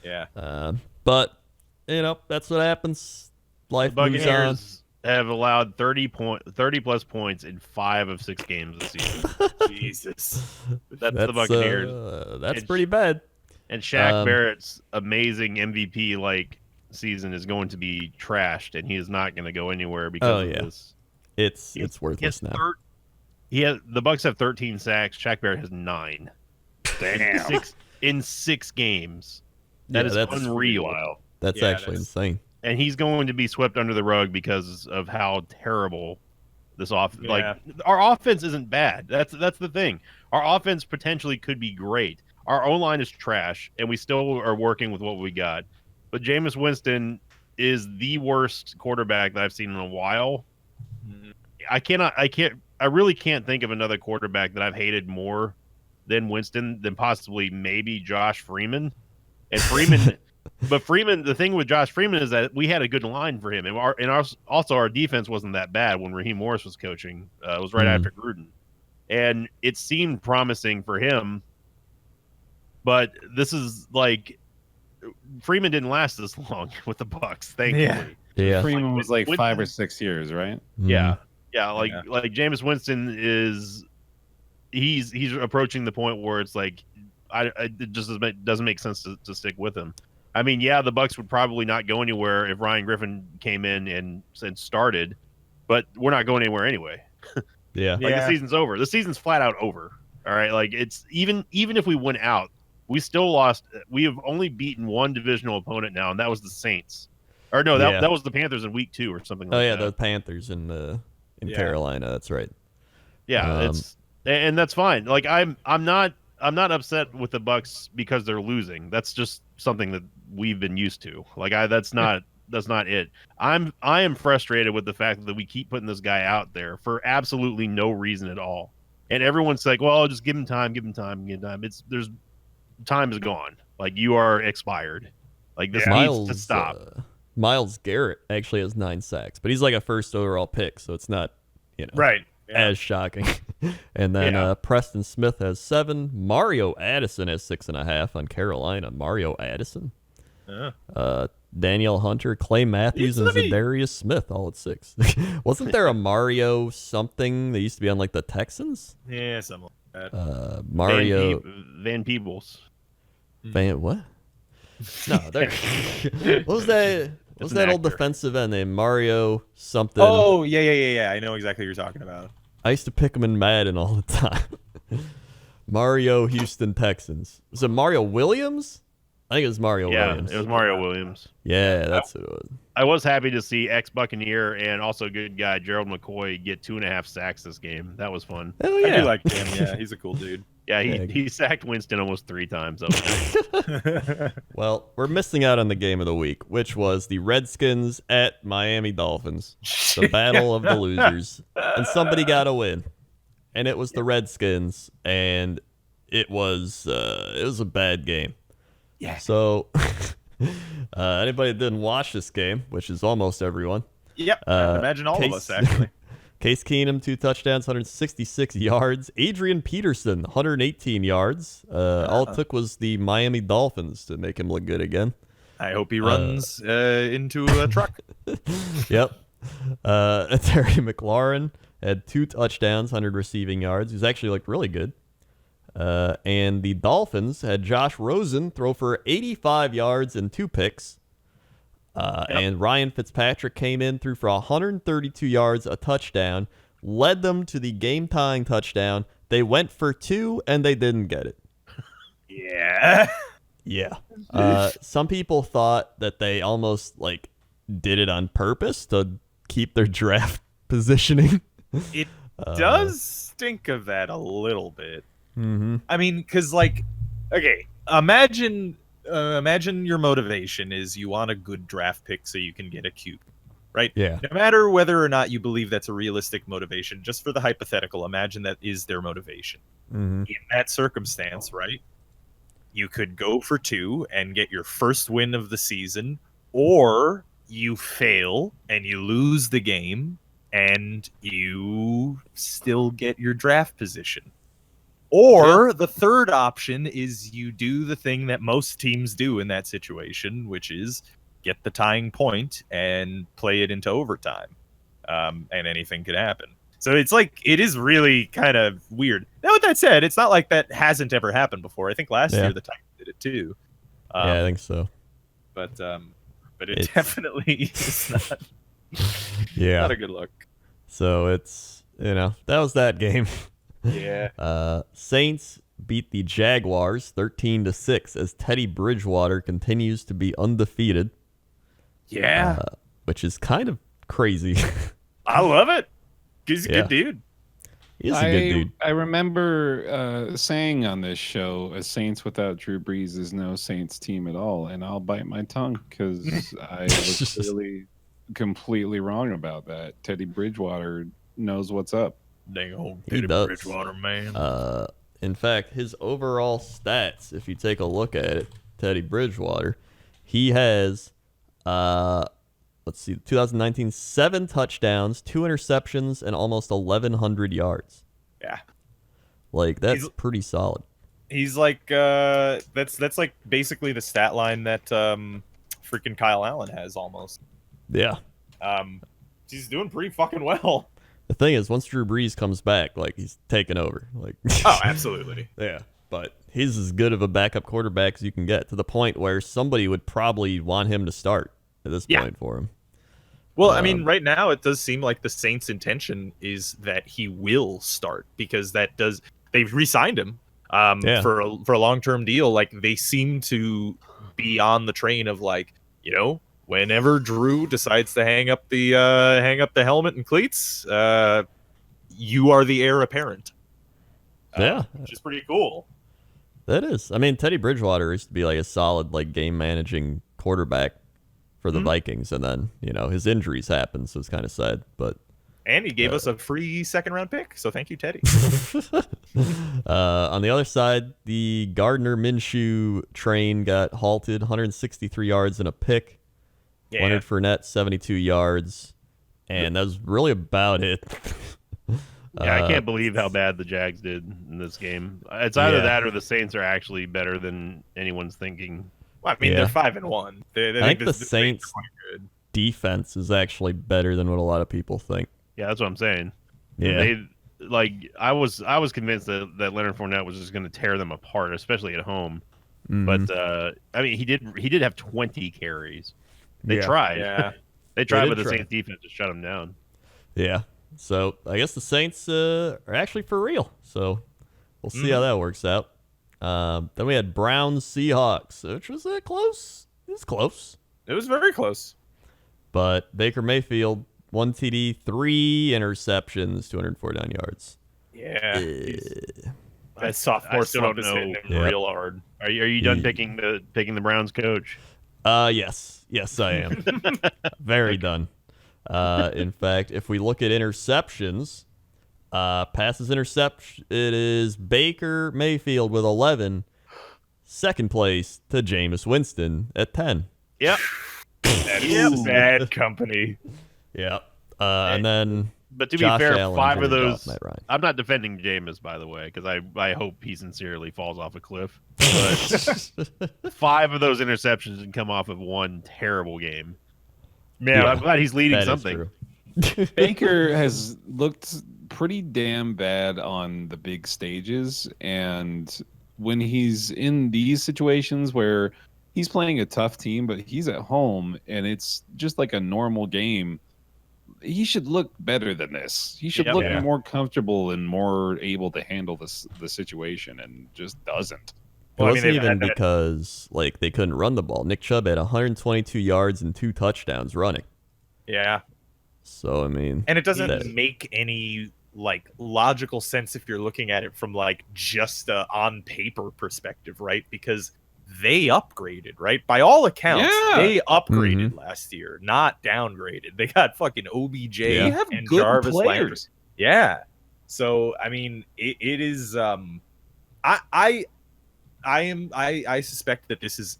Yeah. But, that's what happens. Life moves on. Have allowed 30-plus points in 5 of 6 games this season. Jesus. That's the Buccaneers. That's pretty bad. And Shaq Barrett's amazing MVP season is going to be trashed, and he is not going to go anywhere because of this. It's worthless now. The Bucs have 13 sacks. Shaq Barrett has 9. Damn. In 6 games. That's unreal. That's actually insane. And he's going to be swept under the rug because of how terrible this offense. Our offense isn't bad. That's the thing. Our offense potentially could be great. Our O-line is trash, and we still are working with what we got. But Jameis Winston is the worst quarterback that I've seen in a while. I really can't think of another quarterback that I've hated more than Winston than possibly maybe Josh Freeman. And Freeman. But Freeman, the thing with Josh Freeman is that we had a good line for him, and our defense wasn't that bad when Raheem Morris was coaching. It was right after Gruden, and it seemed promising for him. But this is Freeman didn't last this long with the Bucs, thankfully. Yeah. Freeman was 5 or 6 years, right? Yeah, Jameis Winston is. He's approaching the point where it's it just doesn't make sense to stick with him. I mean, the Bucs would probably not go anywhere if Ryan Griffin came in and started, but we're not going anywhere anyway. Yeah. The season's over. The season's flat out over. All right. It's even if we went out, we still lost. We have only beaten one divisional opponent now, and that was the Saints. Or no, that was the Panthers in week 2 or something like that. Oh yeah, the Panthers in Carolina. That's right. Yeah, and that's fine. I'm not upset with the Bucs because they're losing. That's just something that we've been used to. That's not it. I am frustrated with the fact that we keep putting this guy out there for absolutely no reason at all. And everyone's like, "Well, just give him time, give him time, give him time." Time is gone. You are expired. This needs to stop. Myles Garrett actually has 9 sacks, but he's like a first overall pick, so it's not, right. as shocking. And then Preston Smith has 7. Mario Addison has 6.5 on Carolina. Mario Addison. Danielle Hunter, Clay Matthews, and Zadarius Smith all at 6. Wasn't there a Mario something that used to be on like the Texans? Yeah, something like that. Mario Van Peebles. Van what? No, there. What was that? What was that old defensive end named Mario something? Oh yeah. I know exactly what you're talking about. I used to pick him in Madden all the time. Mario Houston Texans. Was it Mario Williams? I think it was Mario Williams. Yeah, it was Mario Williams. Yeah, that's who it was. I was happy to see ex-Buccaneer and also good guy Gerald McCoy get 2.5 sacks this game. That was fun. Hell yeah. I do like him. Yeah, he's a cool dude. Yeah, he sacked Winston almost 3 times. Well, we're missing out on the game of the week, which was the Redskins at Miami Dolphins. The battle of the losers. And somebody got a win. And it was the Redskins, and it was a bad game. Yeah. So, anybody that didn't watch this game, which is almost everyone. Yep. Imagine all of us, actually. Case Keenum, 2 touchdowns, 166 yards. Adrian Peterson, 118 yards. All it took was the Miami Dolphins to make him look good again. I hope he runs into a truck. Yep. Terry McLaurin had 2 touchdowns, 100 receiving yards. He's actually looked really good. And the Dolphins had Josh Rosen throw for 85 yards and 2 picks. And Ryan Fitzpatrick came in, threw for 132 yards, a touchdown, led them to the game-tying touchdown. They went for 2, and they didn't get it. Yeah. Yeah. Some people thought that they almost did it on purpose to keep their draft positioning. It does stink of that a little bit. Mm-hmm. I mean, because okay, imagine your motivation is you want a good draft pick so you can get a QB, right? Yeah. No matter whether or not you believe that's a realistic motivation, just for the hypothetical, imagine that is their motivation. Mm-hmm. In that circumstance, right? You could go for 2 and get your first win of the season, or you fail and you lose the game and you still get your draft position. Or the third option is you do the thing that most teams do in that situation, which is get the tying point and play it into overtime. And anything could happen. So it is really kind of weird. Now, with that said, it's not like that hasn't ever happened before. I think last year the Titans did it too. Yeah, I think so. But it definitely is not. Yeah, not a good look. So it's that was that game. Yeah. Saints beat the Jaguars 13-6 as Teddy Bridgewater continues to be undefeated. Yeah. Which is kind of crazy. I love it. He's a good dude. He's a good dude. I remember saying on this show, a Saints without Drew Brees is no Saints team at all, and I'll bite my tongue because I was really completely wrong about that. Teddy Bridgewater knows what's up. Dang old Teddy Bridgewater, man. In fact, his overall stats, if you take a look at it, Teddy Bridgewater, he has, 2019, 7 touchdowns, 2 interceptions, and almost 1,100 yards. Yeah. That's pretty solid. He's that's like basically the stat line that freaking Kyle Allen has almost. Yeah. He's doing pretty fucking well. The thing is, once Drew Brees comes back, he's taking over. Oh, absolutely. Yeah, but he's as good of a backup quarterback as you can get, to the point where somebody would probably want him to start at this point for him. Well, I mean, right now it does seem like the Saints' intention is that he will start because they've re-signed him for a long-term deal. They seem to be on the train of whenever Drew decides to hang up the helmet and cleats, you are the heir apparent. Which is pretty cool. That is. I mean, Teddy Bridgewater used to be a solid game managing quarterback for the Vikings, and then his injuries happened, so it's kind of sad. And he gave us a free 2nd-round pick, so thank you, Teddy. On the other side, the Gardner Minshew train got halted, 163 yards and a pick. Yeah. Leonard Fournette, 72 yards. And that was really about it. Yeah, I can't believe how bad the Jags did in this game. It's either that or the Saints are actually better than anyone's thinking. Well, I mean, they're 5-1. I think the Saints' defense is actually better than what a lot of people think. Yeah, that's what I'm saying. Yeah. I was convinced that Leonard Fournette was just going to tear them apart, especially at home. Mhm. But I mean, he did have 20 carries. They Yeah. tried. Yeah. They tried, did but the try. Saints defense just shut them down. Yeah. So I guess the Saints are actually for real. So we'll see how that works out. Then we had Browns Seahawks, which was close. It was close. It was very close. But Baker Mayfield, 1 TD, 3 interceptions, 249 yards. Yeah. That I sophomore still slump don't is hitting know. him Yeah. real hard. Are you done Yeah. picking the Browns coach? Yes, I am. Very done. In fact, if we look at interceptions, passes interception, it is Baker Mayfield with 11. Second place to Jameis Winston at 10. Yep. That is bad company. Yeah. And then But to Josh be fair, Allen, 5 of Jared those. Goff, Matt Ryan. I'm not defending Jameis, by the way, because I hope he sincerely falls off a cliff. But 5 of those interceptions can come off of one terrible game. Man, Yeah. I'm glad he's leading That is something. true. Baker has looked pretty damn bad on the big stages, and when he's in these situations where he's playing a tough team, but he's at home and it's just like a normal game, he should look better than this. He should Yep. look Yeah. more comfortable and more able to handle the situation, and just doesn't. It Well, I mean, wasn't they've even had that- because they couldn't run the ball. Nick Chubb had 122 yards and 2 touchdowns running. Yeah. So I mean, And it doesn't that- make any logical sense if you're looking at it from just a on paper perspective, right? Because they upgraded, right? By all accounts, Yeah. they upgraded last year, not downgraded. They got fucking OBJ Yeah. They have and good Jarvis Landry. players. Yeah. So I mean, it is. I suspect that this is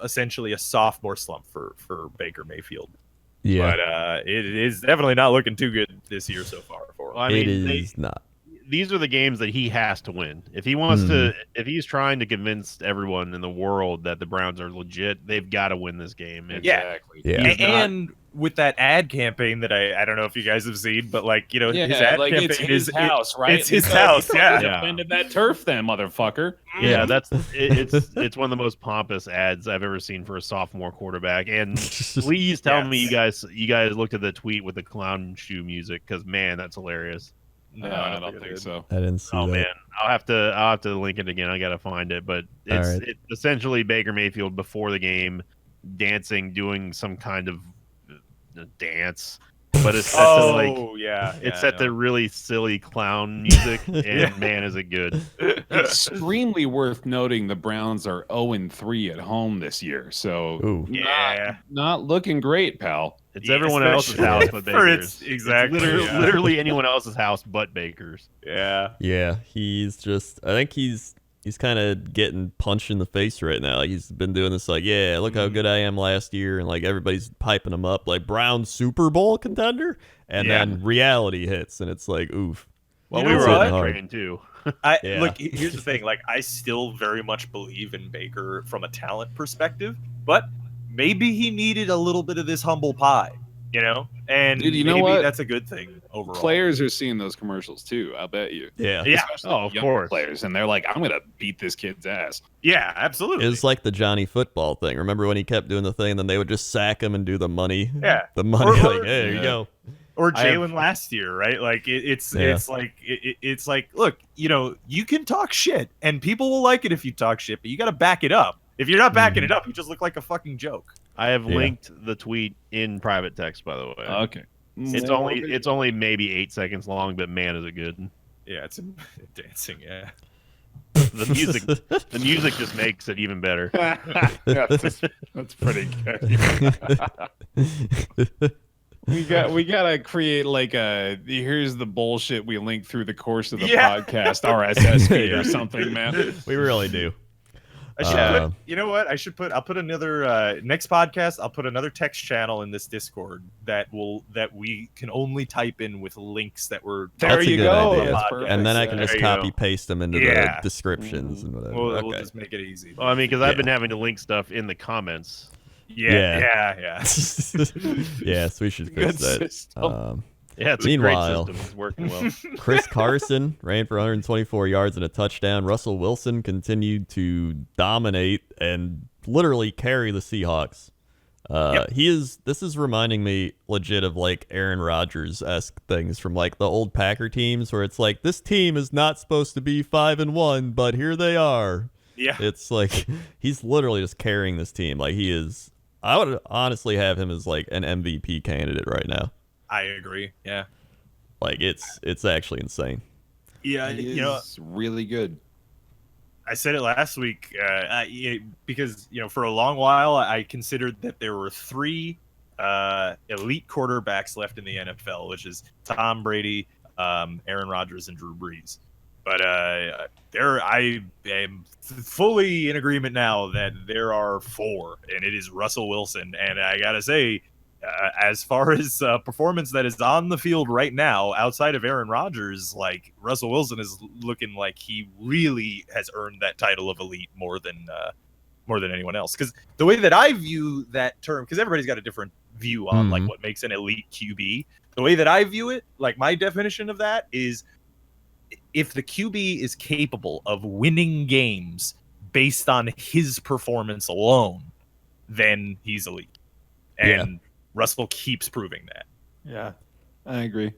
essentially a sophomore slump for Baker Mayfield. yeah, But it is definitely not looking too good this year so far for him. Well, I it mean, is not. these are the games that he has to win. If he wants to, if he's trying to convince everyone in the world that the Browns are legit, they've got to win this game. And Exactly. Yeah. He's not- And with that ad campaign that I don't know if you guys have seen, but his ad like campaign it's his house, right? It's his house, yeah. Defended that turf, then, motherfucker. Yeah, it's one of the most pompous ads I've ever seen for a sophomore quarterback. And please tell me you guys looked at the tweet with the clown shoe music, because man, that's hilarious. No, I don't think so. I didn't see Oh that. man, I'll have to link it again. I gotta find it, but it's essentially Baker Mayfield before the game, dancing, doing some kind of dance, but it's set it's set to really silly clown music, and man, is it good! Extremely worth noting the Browns are 0-3 at home this year, so Ooh. not looking great, pal. It's everyone else's house but For Baker's. exactly, It's yeah. literally anyone else's house but Baker's. Yeah. Yeah, he's just. I think he's kind of getting punched in the face right now. Like he's been doing this. Yeah, look how good I am last year, and everybody's piping him up like Brown Super Bowl contender, and then reality hits, and it's like, oof. Well, You we know were on what? that train too. Yeah. Look, here's the thing. I still very much believe in Baker from a talent perspective, but maybe he needed a little bit of this humble pie, And Dude, you know maybe what? that's a good thing overall. Players are seeing those commercials too. I'll bet you. Yeah, Especially Oh, of young course. players, and they're like, "I'm gonna beat this kid's ass." Yeah, absolutely. it's like the Johnny Football thing. Remember when he kept doing the thing, and then they would just sack him and do the money. Yeah. the money. Or- Hey, there you go. Or I have- Jalen last year, right? It's Yeah. like, look, you can talk shit, and people will like it if you talk shit, but you got to back it up. If you're not backing it up, you just look like a fucking joke. I have Yeah. linked the tweet in private text, by the way. Okay. It's only maybe 8 seconds long, but man, is it good. Yeah, it's dancing. Yeah. The music just makes it even better. That's pretty good. We gotta create here's the bullshit we link through the course of the podcast RSS feed or something, man. We really do. I should put, you know what? I'll put another next podcast. I'll put another text channel in this Discord that we can only type in with links that were. There you go. And then I can There just you copy go. paste them into the descriptions and whatever. We'll just make it easy. Well, I mean, because I've been having to link stuff in the comments. Yeah. Yes, we should fix that. Yeah, it's meanwhile, a great system. It's working well. Chris Carson ran for 124 yards and a touchdown. Russell Wilson continued to dominate and literally carry the Seahawks. This is reminding me legit of like Aaron Rodgers-esque things from like the old Packer teams where it's like, this team is not supposed to be 5-1, but here they are. Yeah. It's like he's literally just carrying this team. Like he is. I would honestly have him as like an MVP candidate right now. I agree. Yeah. Like it's actually insane. Yeah, He's really good. I said it last week because for a long while I considered that there were 3 elite quarterbacks left in the NFL, which is Tom Brady, Aaron Rodgers, and Drew Brees. But I am fully in agreement now that there are 4, and it is Russell Wilson. And I gotta say, as far as performance that is on the field right now, outside of Aaron Rodgers, like Russell Wilson is looking like he really has earned that title of elite more than anyone else. Because the way that I view that term, because everybody's got a different view on like what makes an elite QB. The way that I view it, like my definition of that is, if the QB is capable of winning games based on his performance alone, then he's elite. And Russell keeps proving that. Yeah, I agree.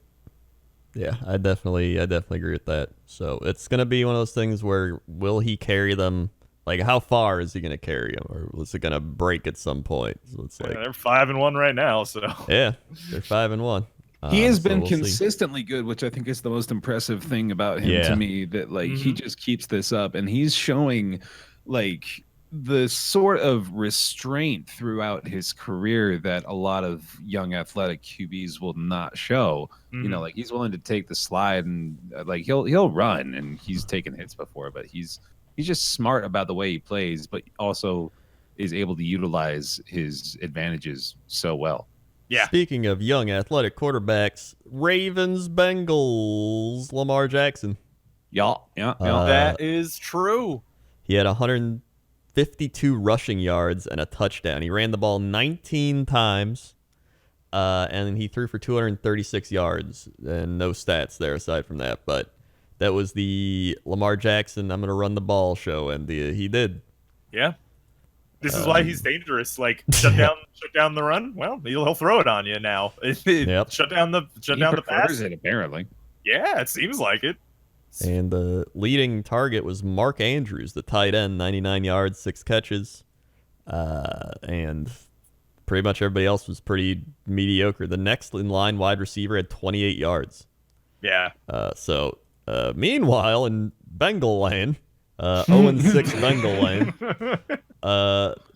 Yeah, I definitely agree with that. So it's gonna be one of those things where will he carry them? Like, how far is he gonna carry them, or is it gonna break at some point? So it's like they're 5-1 right now. So yeah, they're 5-1. He has so been we'll consistently good, which I think is the most impressive thing about him to me. That like he just keeps this up, and he's showing like the sort of restraint throughout his career that a lot of young athletic QBs will not show. Like he's willing to take the slide and like he'll run, and he's taken hits before, but he's just smart about the way he plays, but also is able to utilize his advantages so well. Yeah. Speaking of young athletic quarterbacks, Ravens, Bengals, Lamar Jackson. Yeah. That is true. He had 152 rushing yards and a touchdown. He ran the ball 19 times, and he threw for 236 yards, and no stats there aside from that. But that was the Lamar Jackson, I'm going to run the ball show, and he did. Yeah. This is why he's dangerous. Like shut down the run. Well, he'll throw it on you now. Yep. Shut down the pass. It apparently. Yeah, it seems like it. And the leading target was Mark Andrews, the tight end, 99 yards, 6 catches, and pretty much everybody else was pretty mediocre. The next in line wide receiver had 28 yards. Yeah. So meanwhile, in Bengal lane, 0-6 Bengal lane.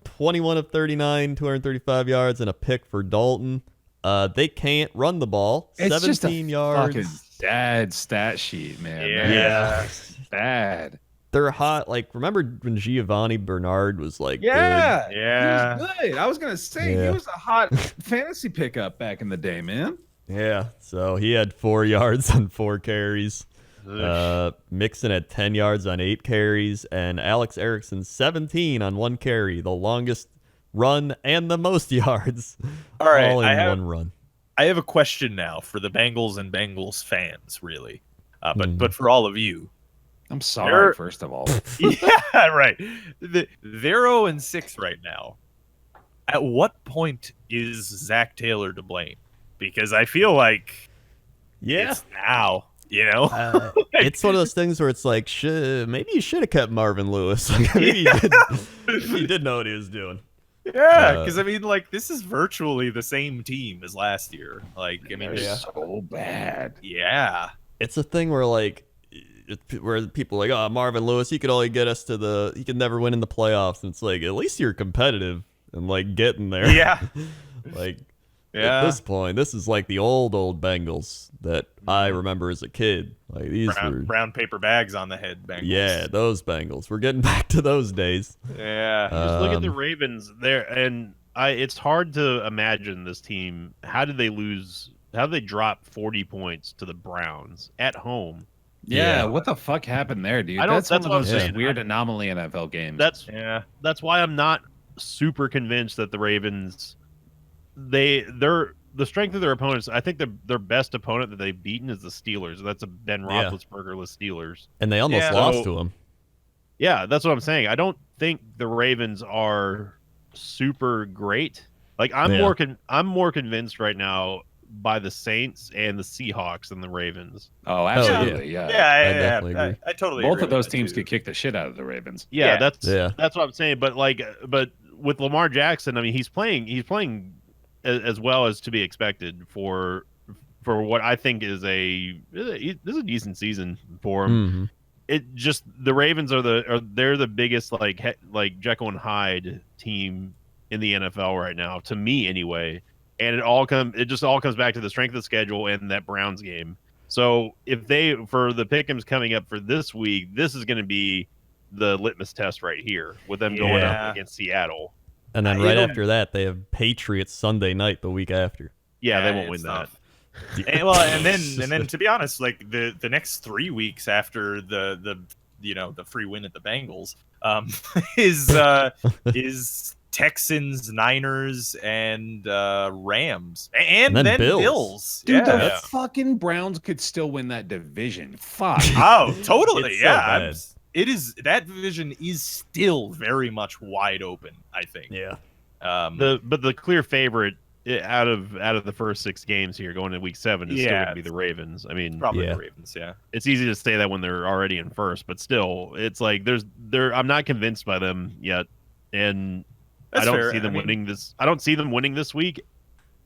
21 of 39, 235 yards, and a pick for Dalton. They can't run the ball. It's 17 just a yards. fucking bad stat sheet, man. Yeah. Bad. They're hot. Like, remember when Giovanni Bernard was like, Yeah. good? Yeah. He was good. I was going to say, he was a hot fantasy pickup back in the day, man. Yeah. So he had 4 yards on 4 carries. Mixon had 10 yards on 8 carries, and Alex Erickson 17 on 1 carry, the longest run and the most yards. All right, all in one run. I have a question now for the Bengals and Bengals fans, really, but for all of you. I'm sorry, first of all. Yeah, right. They're 0-6 right now. At what point is Zach Taylor to blame? Because I feel like it's now. It's one of those things where it's like, maybe you should have kept Marvin Lewis. Maybe he did know what he was doing. Yeah, because I mean, like, this is virtually the same team as last year. Like, I mean, they're so bad. Yeah, it's a thing where like, where people are like, oh, Marvin Lewis, he could only get us to he could never win in the playoffs. And it's like, at least you're competitive and like getting there. Yeah, like. at this point, this is like the old Bengals that I remember as a kid. Like these brown paper bags on the head Bengals. Yeah, those Bengals. We're getting back to those days. Yeah. Just look at the Ravens there, and it's hard to imagine this team. How did they lose? How did they drop 40 points to the Browns at home? Yeah, what the fuck happened there, dude? That's one of those just weird anomaly NFL games. That's why I'm not super convinced that the Ravens, they're the strength of their opponents. I think their best opponent that they've beaten is the Steelers. That's a Ben Roethlisbergerless Steelers, and they almost lost to them. Yeah, that's what I'm saying. I don't think the Ravens are super great. Like I'm more convinced right now by the Saints and the Seahawks than the Ravens. Oh, absolutely, yeah. I definitely agree. I totally both agree of those with teams that, could kick the shit out of the Ravens. Yeah, that's what I'm saying. But with Lamar Jackson, I mean, he's playing as well as to be expected for what I think is a decent season for him. Mm-hmm. It just the Ravens they're the biggest like Jekyll and Hyde team in the NFL right now, to me anyway. And it just all comes back to the strength of the schedule and that Browns game. So if for the pick'ems coming up for this week, this is going to be the litmus test right here with them going up against Seattle. And then after that, they have Patriots Sunday night the week after. Yeah, they won't win that. And then to be honest, like the next 3 weeks after the free win at the Bengals is Texans, Niners, and Rams, and then Bills. Dude, the fucking Browns could still win that division. Fuck. Oh, totally. So it is. That division is still very much wide open, I think. Yeah. But the clear favorite out of the first 6 games here going into week 7 is still going to be the Ravens. I mean, probably the Ravens. Yeah. It's easy to say that when they're already in first, but still, it's like I'm not convinced by them yet, and I don't see them winning this. I don't see them winning this week.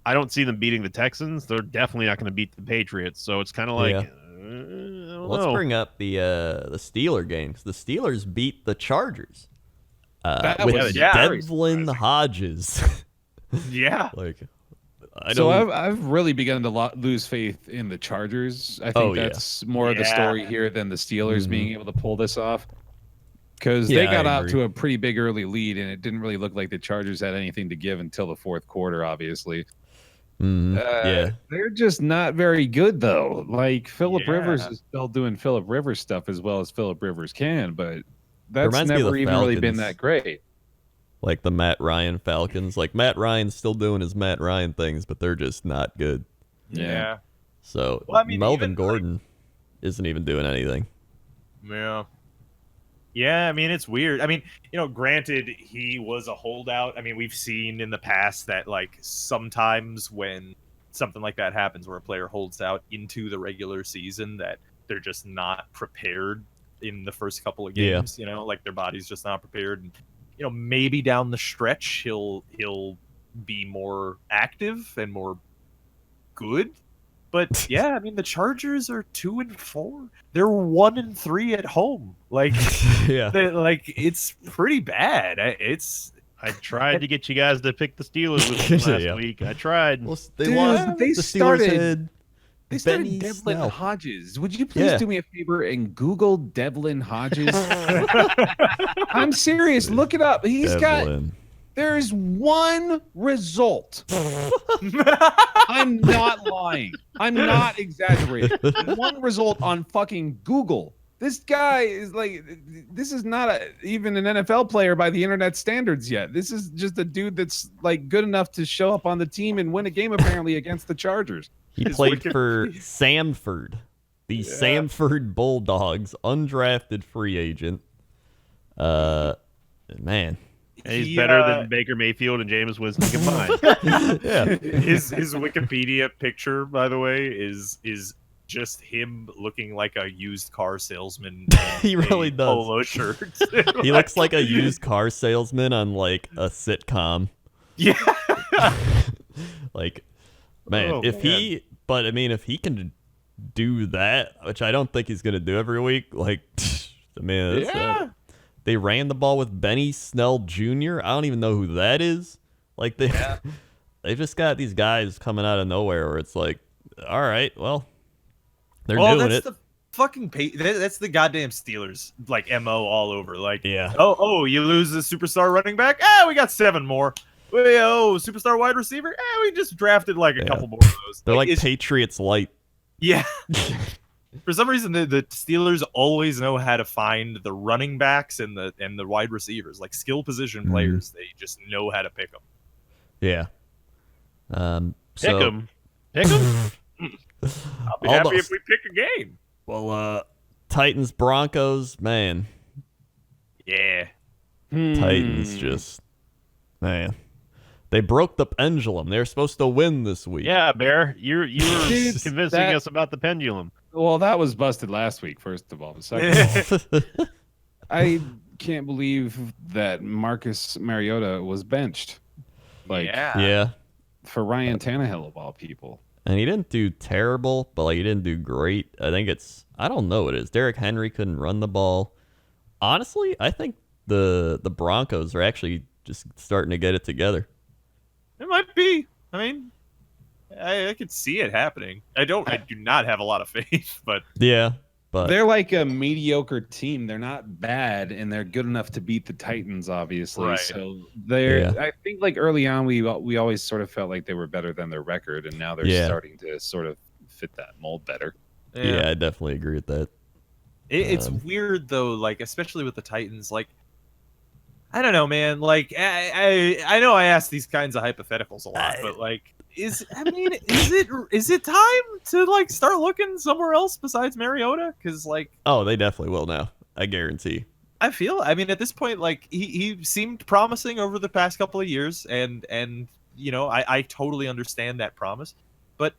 I don't see them beating the Texans. They're definitely not going to beat the Patriots. So it's kind of like, let's bring up the Steeler games. The Steelers beat the Chargers with Devlin Hodges. Yeah. I've really begun to lose faith in the Chargers. I think that's more of the story here than the Steelers being able to pull this off. Because they got out to a pretty big early lead, and it didn't really look like the Chargers had anything to give until the fourth quarter, obviously. They're just not very good, though. Like, Phillip Rivers is still doing Phillip Rivers stuff as well as Phillip Rivers can, but that's never even really been that great. Like the Matt Ryan Falcons. Like, Matt Ryan's still doing his Matt Ryan things, but they're just not good. Yeah. So, Melvin Gordon isn't even doing anything. Yeah. Yeah, I mean, it's weird. I mean, granted, he was a holdout. I mean, we've seen in the past that, like, sometimes when something like that happens where a player holds out into the regular season, that they're just not prepared in the first couple of games, like their body's just not prepared. And, maybe down the stretch, he'll be more active and more good. But yeah, I mean, the Chargers are 2-4. They're 1-3 at home. Like, it's pretty bad. I tried to get you guys to pick the Steelers with me last week. I tried. Well, they lost. They started Benny Devlin Snell. Hodges. Would you please do me a favor and Google Devlin Hodges? I'm serious. Look it up. There's one result. I'm not lying. I'm not exaggerating. One result on fucking Google. This guy is like, this is not even an NFL player by the internet standards yet. This is just a dude that's like good enough to show up on the team and win a game apparently against the Chargers. He played for Samford, the Samford Bulldogs, undrafted free agent. Man. He's better than Baker Mayfield and Jameis Winston combined. His Wikipedia picture, by the way, is just him looking like a used car salesman. He really does. Polo shirt. He looks like a used car salesman on like a sitcom. Yeah. Like, man, if he can do that, which I don't think he's gonna do every week, like, I mean, they ran the ball with Benny Snell Jr. I don't even know who that is. Like, They've just got these guys coming out of nowhere where it's like, all right, well, they're doing it. The fucking that's the goddamn Steelers like MO all over. Like, yeah. Oh, you lose a superstar running back? We got 7 more. Superstar wide receiver? We just drafted like a couple more of those. They're like Patriots light. Yeah. For some reason, the Steelers always know how to find the running backs and the wide receivers, like skill position players. They just know how to pick them. Yeah. Pick them. Pick them. I'll be happy if we pick a game. Well, Titans Broncos, man. Yeah. Titans just, man. They broke the pendulum. They're supposed to win this week. Yeah, Bear. You were convincing us about the pendulum. Well, that was busted last week, first of all. Second, I can't believe that Marcus Mariota was benched. Yeah. For Ryan Tannehill, of all people. And he didn't do terrible, but like he didn't do great. I think I don't know what it is. Derrick Henry couldn't run the ball. Honestly, I think the Broncos are actually just starting to get it together. It might be. I mean, I could see it happening. I do not have a lot of faith, but yeah, but they're like a mediocre team. They're not bad, and they're good enough to beat the Titans, obviously. Right. So I think like early on, we always sort of felt like they were better than their record, and now they're starting to sort of fit that mold better. Yeah, I definitely agree with that. It's weird though, like especially with the Titans, like. I don't know, man. Like, I know I ask these kinds of hypotheticals a lot, but like, is it time to like start looking somewhere else besides Mariota? Because like, they definitely will now. I guarantee. I mean, at this point, like he seemed promising over the past couple of years, and you know, I totally understand that promise, but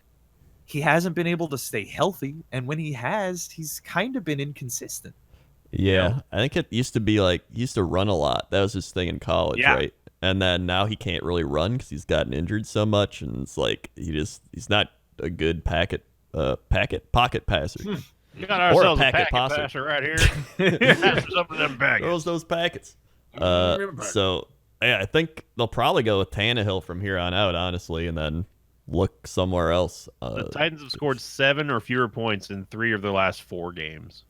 he hasn't been able to stay healthy, and when he has, he's kind of been inconsistent. Yeah, you know? I think it used to be like he used to run a lot. That was his thing in college, right? And then now he can't really run because he's gotten injured so much, and it's like he's not a good pocket passer. You got ourselves a packet passer right here. Pass some of them packets. Throws those packets. So yeah, I think they'll probably go with Tannehill from here on out, honestly, and then look somewhere else. The Titans have scored 7 or fewer points in 3 of their last 4 games.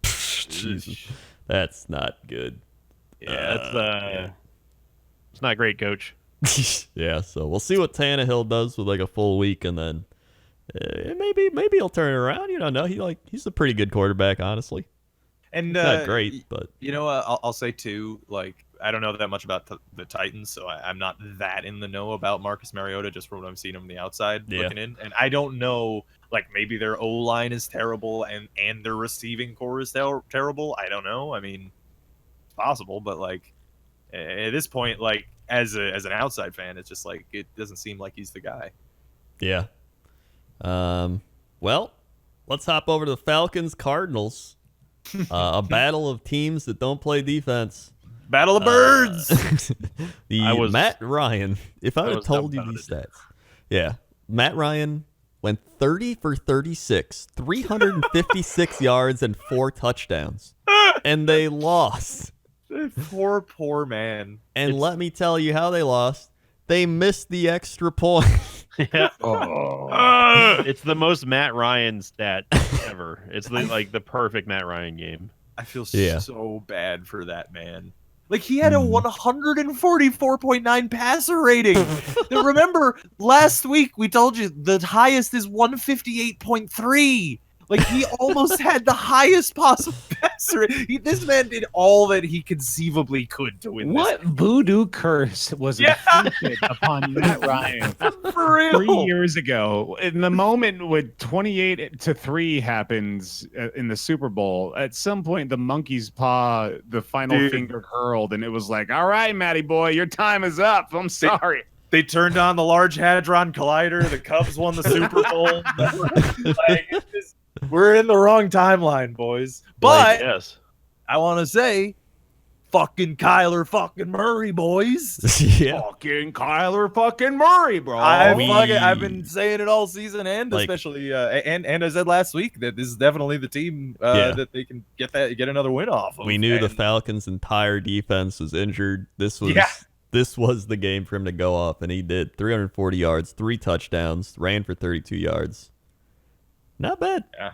Jesus. That's not good. Yeah, it's not great, coach. Yeah, so we'll see what Tannehill does with like a full week, and then maybe he'll turn it around. You don't know. He's a pretty good quarterback, honestly. And not great, but you know, I'll say too. Like, I don't know that much about the Titans, so I'm not that in the know about Marcus Mariota, just from what I've seen him on the outside looking in. And I don't know, like maybe their O line is terrible and their receiving core is terrible. I don't know. I mean, it's possible, but like at this point, like as an outside fan, it's just like it doesn't seem like he's the guy. Yeah. Well, let's hop over to the Falcons Cardinals. A battle of teams that don't play defense. Battle of birds. Matt Ryan. If I would have told you these stats, Matt Ryan went 30 for 36, 356 yards and 4 touchdowns, and they lost. Poor man. And let me tell you how they lost. They missed the extra point. Yeah. It's the most Matt Ryan stat ever. It's the perfect Matt Ryan game. I feel so bad for that man. Like, he had a 144.9 passer rating. Now, remember, last week we told you the highest is 158.3. Like, he almost had the highest possible passer rating. This man did all that he conceively could to win What this. voodoo curse was inflicted upon Matt Ryan For real. 3 years ago? In the moment when 28-3 happens in the Super Bowl, at some point the monkey's paw, the final finger curled, and it was like, all right, Matty boy, your time is up. I'm sorry. They turned on the Large Hadron Collider. The Cubs won the Super Bowl. We're in the wrong timeline, boys. But yes. I want to say, fucking Kyler fucking Murray, boys. Fucking Kyler fucking Murray, bro. I've been saying it all season, and especially and I said last week that this is definitely the team that they can get another win off of. We knew the Falcons' entire defense was injured. This this was the game for him to go off, and he did. 340 yards, 3 touchdowns, ran for 32 yards. Not bad. Yeah,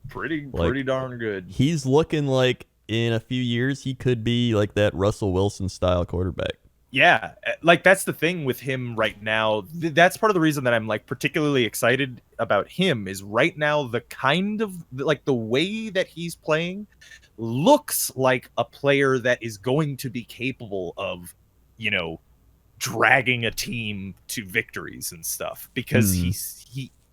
pretty darn good. He's looking like in a few years he could be like that Russell Wilson style quarterback. Yeah, like that's the thing with him right now. That's part of the reason that I'm like particularly excited about him is right now the kind of like the way that he's playing looks like a player that is going to be capable of, you know, dragging a team to victories and stuff because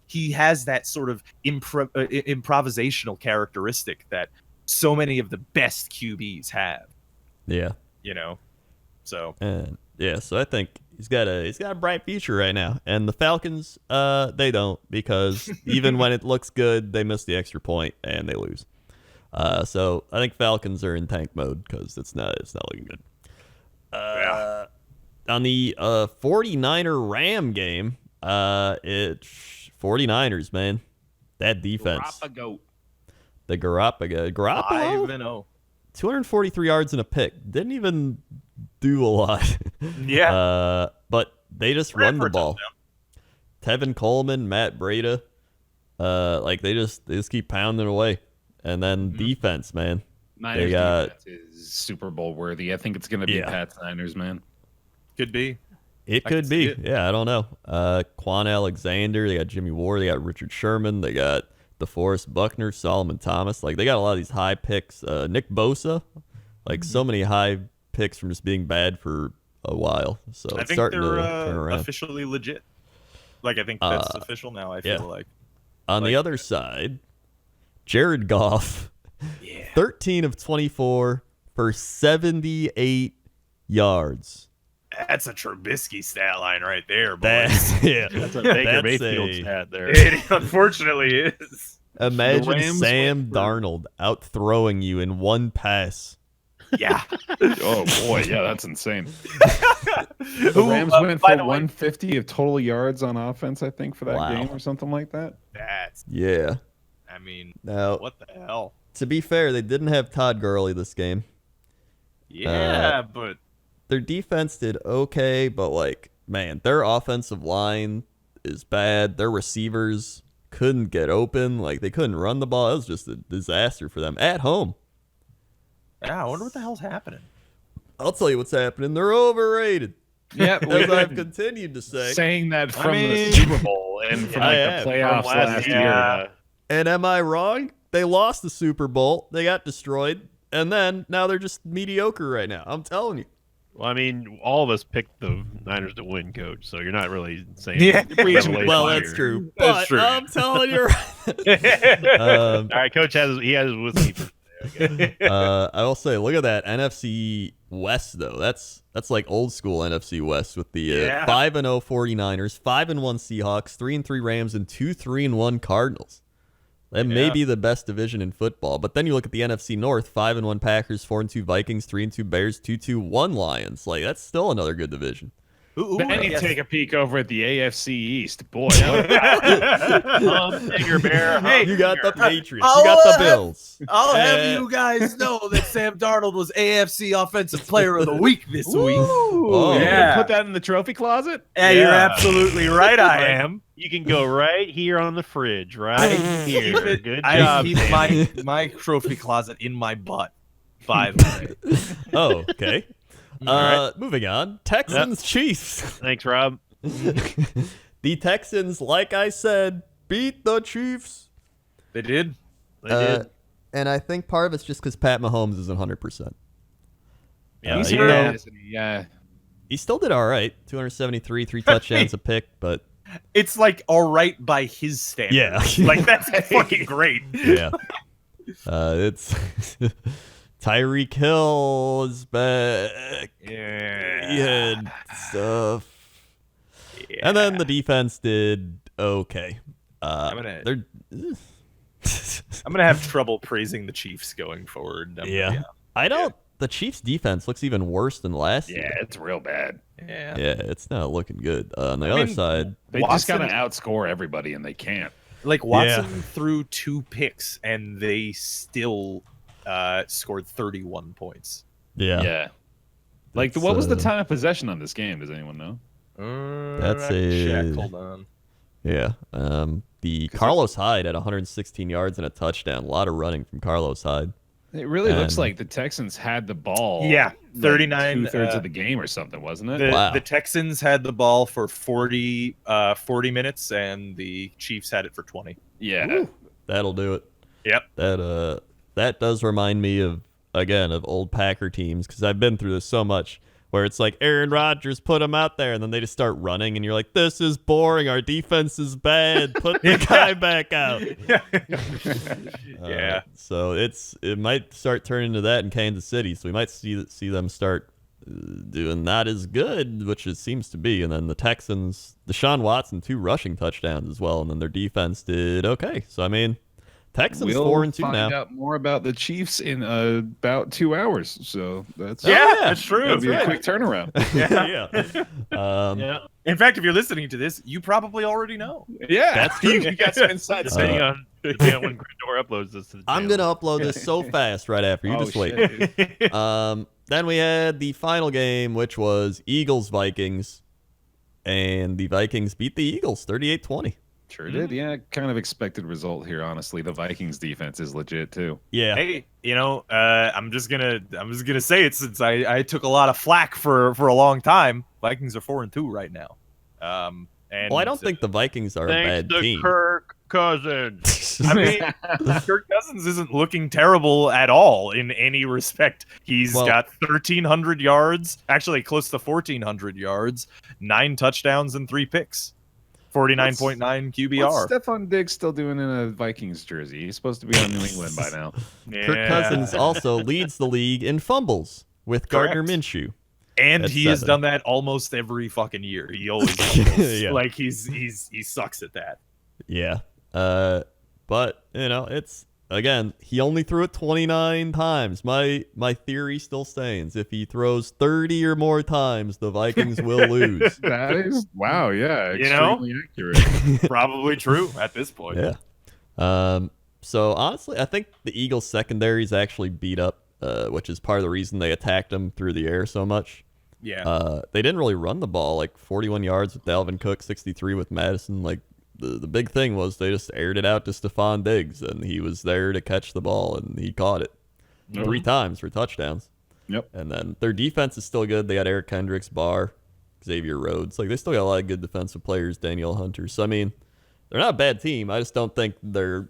he has that sort of improvisational characteristic that so many of the best QBs have. Yeah. You know. So so I think he's got a bright future right now. And the Falcons, they don't, because even when it looks good, they miss the extra point and they lose. So I think Falcons are in tank mode because it's not looking good. On the 49er Ram game, it's 49ers, man. That defense. The Garoppolo. 5-0. 243 yards and a pick. Didn't even do a lot. Yeah. But they just run the ball. Tevin Coleman, Matt Breida, they just keep pounding away. And then defense, man. Niners defense is Super Bowl worthy. I think it's going to be Pat's Niners, man. Could be. It could be. Yeah, I don't know. Quan Alexander, they got Jimmy Ward, they got Richard Sherman, they got DeForest Buckner, Solomon Thomas. Like, they got a lot of these high picks. Nick Bosa, so many high picks from just being bad for a while. So I it's think starting to they're turn around. officially legit. Like, I think that's official now, I feel like. On the other side, Jared Goff, 13 of 24 for 78 yards. That's a Trubisky stat line right there, boys. That's a Baker Mayfield stat there. It unfortunately is. Imagine Sam Darnold out-throwing you in one pass. Yeah. Oh, boy. Yeah, that's insane. The Rams went for 150 of total yards on offense, I think, for that game or something like that. I mean, now, what the hell? To be fair, they didn't have Todd Gurley this game. Yeah, but their defense did okay, but man, their offensive line is bad. Their receivers couldn't get open. They couldn't run the ball. It was just a disaster for them at home. Yeah, I wonder what the hell's happening. I'll tell you what's happening. They're overrated. Yeah, as I've continued to say. Saying that from the Super Bowl and from the playoffs last year. And am I wrong? They lost the Super Bowl. They got destroyed. And then now they're just mediocre right now. I'm telling you. Well, I mean, all of us picked the Niners to win, Coach. So you're not really saying. Yeah. Well, that's true. But I'm telling you. All right, Coach has his whiskey for today. I will say, look at that NFC West though. That's old school NFC West with the 5-0 49ers, 5-1 Seahawks, 3-3 Rams, and 2-3-1 Cardinals. That may be the best division in football. But then you look at the NFC North, 5-1 Packers, 4-2 Vikings, 3-2 Bears, 2-2-1 Lions. That's still another good division. Then you take a peek over at the AFC East. Boy. Bear. Hey, you got the Patriots. You got the Bills. I'll have you guys know that Sam Darnold was AFC Offensive Player of the Week this week. Oh, yeah. Put that in the trophy closet? Yeah, you're absolutely right. I am. You can go right here on the fridge, right here. Good I job. keep my trophy closet in my butt. By the way. Oh, okay. Moving on. Texans Chiefs. Thanks, Rob. The Texans, like I said, beat the Chiefs. They did. They did. And I think part of it's just because Pat Mahomes isn't 100%. Yeah. He still did all right. 273, 3 touchdowns, a pick, but it's all right by his standards. Yeah. That's fucking great. Yeah. It's Tyreek Hill is back. Yeah. Stuff. Yeah. And then the defense did okay. I'm gonna have trouble praising the Chiefs going forward. I don't. The Chiefs' defense looks even worse than last year. Yeah, it's real bad. Yeah, it's not looking good. On the other side, they just got to outscore everybody, and they can't. Watson threw 2 picks, and they still scored 31 points. Yeah. Like, what was the time of possession on this game? Does anyone know? That's check. Hold on. Yeah. The Carlos Hyde had 116 yards and a touchdown. A lot of running from Carlos Hyde. It really looks like the Texans had the ball. Yeah, 39 2/3 of the game or something, wasn't it? The Texans had the ball for 40 minutes, and the Chiefs had it for 20. Yeah. Woo. That'll do it. Yep. That does remind me of old Packer teams, because I've been through this so much, where it's like Aaron Rodgers, put him out there, and then they just start running, and you're like, this is boring. Our defense is bad. Put the guy back out. Yeah. So it might start turning into that in Kansas City. So we might see them start doing not as good, which it seems to be. And then the Texans, Deshaun Watson, 2 rushing touchdowns as well, and then their defense did okay. So I mean, Texans 4-2 now. We'll find out more about the Chiefs in about 2 hours. So that's that's true. It'll be a quick turnaround. Yeah. In fact, if you're listening to this, you probably already know. Yeah, That's you got some inside. Depending on when Grindor uploads this to the channel. I'm gonna upload this so fast right after. You just wait. Then we had the final game, which was Eagles-Vikings, and the Vikings beat the Eagles 38-20. Sure did. Yeah, kind of expected result here. Honestly, the Vikings defense is legit too. Yeah. Hey, I'm just gonna say it, since I took a lot of flack for a long time. Vikings are 4-2 right now. And I don't think the Vikings are a bad team. Kirk Cousins. I mean, Kirk Cousins isn't looking terrible at all in any respect. He's got 1,300 yards, actually close to 1,400 yards, 9 touchdowns and 3 picks. 49.9 QBR. What's Stephon Diggs still doing in a Vikings jersey? He's supposed to be on New England by now. Yeah. Kirk Cousins also leads the league in fumbles with Gardner Minshew. And That's he has 7. done that almost every fucking year. He always does. Yeah. Like he sucks at that. Yeah. But it's again, he only threw it 29 times. My theory still stands. If he throws 30 or more times, the Vikings will lose. That is yeah, extremely accurate. Probably true at this point. Yeah. So honestly, I think the Eagles secondary is actually beat up, which is part of the reason they attacked them through the air so much. Yeah. They didn't really run the ball, like 41 yards with Dalvin Cook, 63 with Madison. Like the big thing was they just aired it out to Stephon Diggs, and he was there to catch the ball, and he caught it 3 times for touchdowns. Yep. And then their defense is still good. They got Eric Kendricks, Barr, Xavier Rhodes. Like they still got a lot of good defensive players, Daniel Hunter. So I mean, they're not a bad team. I just don't think they're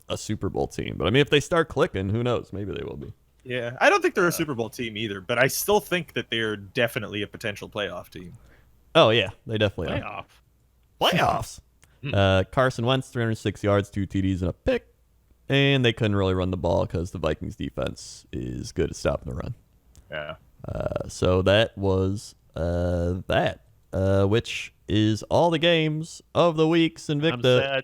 a Super Bowl team. But I mean, if they start clicking, who knows? Maybe they will be. Yeah, I don't think they're a Super Bowl team either, but I still think that they're definitely a potential playoff team. Oh yeah, they definitely are. Playoffs. Carson Wentz, 306 yards, 2 TDs, and a pick. And they couldn't really run the ball because the Vikings defense is good at stopping the run. Yeah. So that was that, which is all the games of the weeks. Invicta.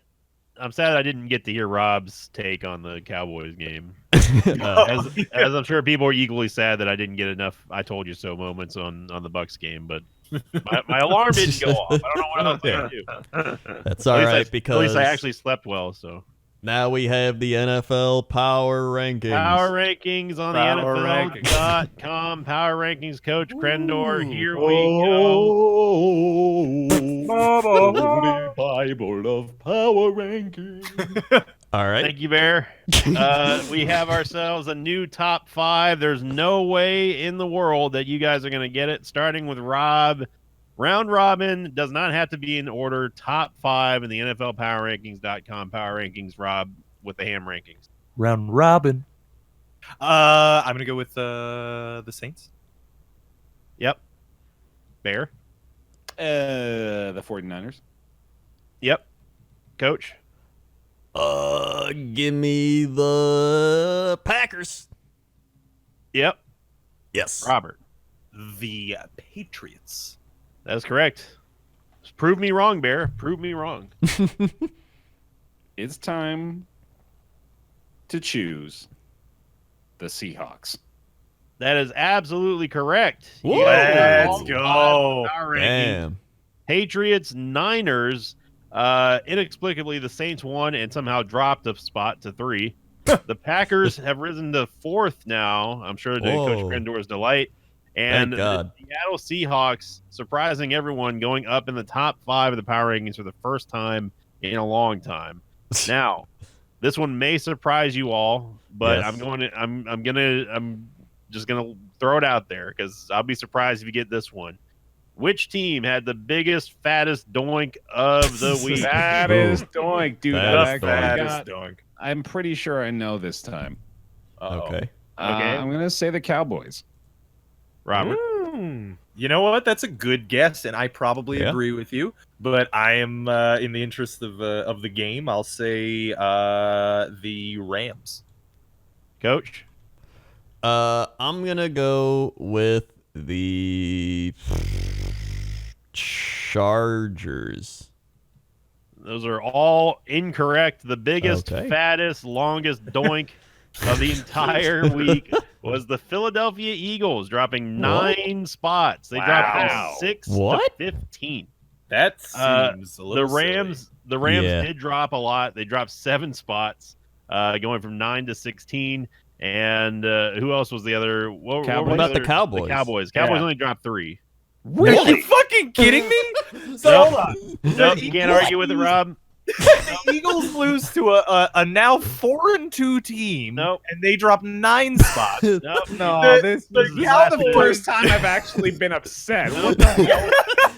I'm sad I didn't get to hear Rob's take on the Cowboys game. As I'm sure people are equally sad that I didn't get enough "I told you so" moments on the Bucs game, but my alarm didn't go off. I don't know what else to do. That's all right, because at least I actually slept well. So now we have the NFL Power Rankings. Power Rankings on the NFL.com. Power Rankings, Coach Crendor. Here we go. Bible of Power Rankings. All right. Thank you, Bear. We have ourselves a new top 5. There's no way in the world that you guys are going to get it. Starting with Rob. Round robin does not have to be in order. Top 5 in the NFL PowerRankings.com Power Rankings. Rob with the ham rankings. Round robin. I'm going to go with the Saints. Yep. Bear. The 49ers. Yep. Coach. Give me the Packers. Yep. Yes. Robert. The Patriots. That's correct. Prove me wrong, Bear. Prove me wrong. It's time to choose the Seahawks. That is absolutely correct. Whoa. Let's go. Damn. Patriots, Niners. Inexplicably, the Saints won and somehow dropped a spot to 3. The Packers have risen to 4th now. I'm sure to Coach Crendor's delight. And Thank God. the Seattle Seahawks, surprising everyone, going up in the top 5 of the power rankings for the first time in a long time. Now, this one may surprise you all, but Yes. I'm just gonna throw it out there because I'll be surprised if you get this one. Which team had the biggest, fattest doink of the week? Fattest doink, dude. Fattest doink. I'm pretty sure I know this time. Okay. I'm gonna say the Cowboys. Robert. You know what? That's a good guess, and I probably Yeah. agree with you. But I am, in the interest of the game, I'll say the Rams. Coach? I'm gonna go with the Chargers. Those are all incorrect. The biggest, Okay. fattest, longest doink of the entire week was the Philadelphia Eagles, dropping 9 spots. They dropped from 6 What? to 15. That seems a The little Rams Yeah. did drop a lot. They dropped 7 spots, going from 9 to 16. And who else was the other? What Cowboys? About the other- Cowboys. The Cowboys. Cowboys Yeah. only dropped 3. Are you fucking kidding me? So Nope. hold on. Nope, you can't argue with it, Rob. The Eagles lose to a now 4-2 team, Nope. and they drop 9 spots. Nope. No, This this is is now the blasphemy. first time I've actually been upset. What the hell?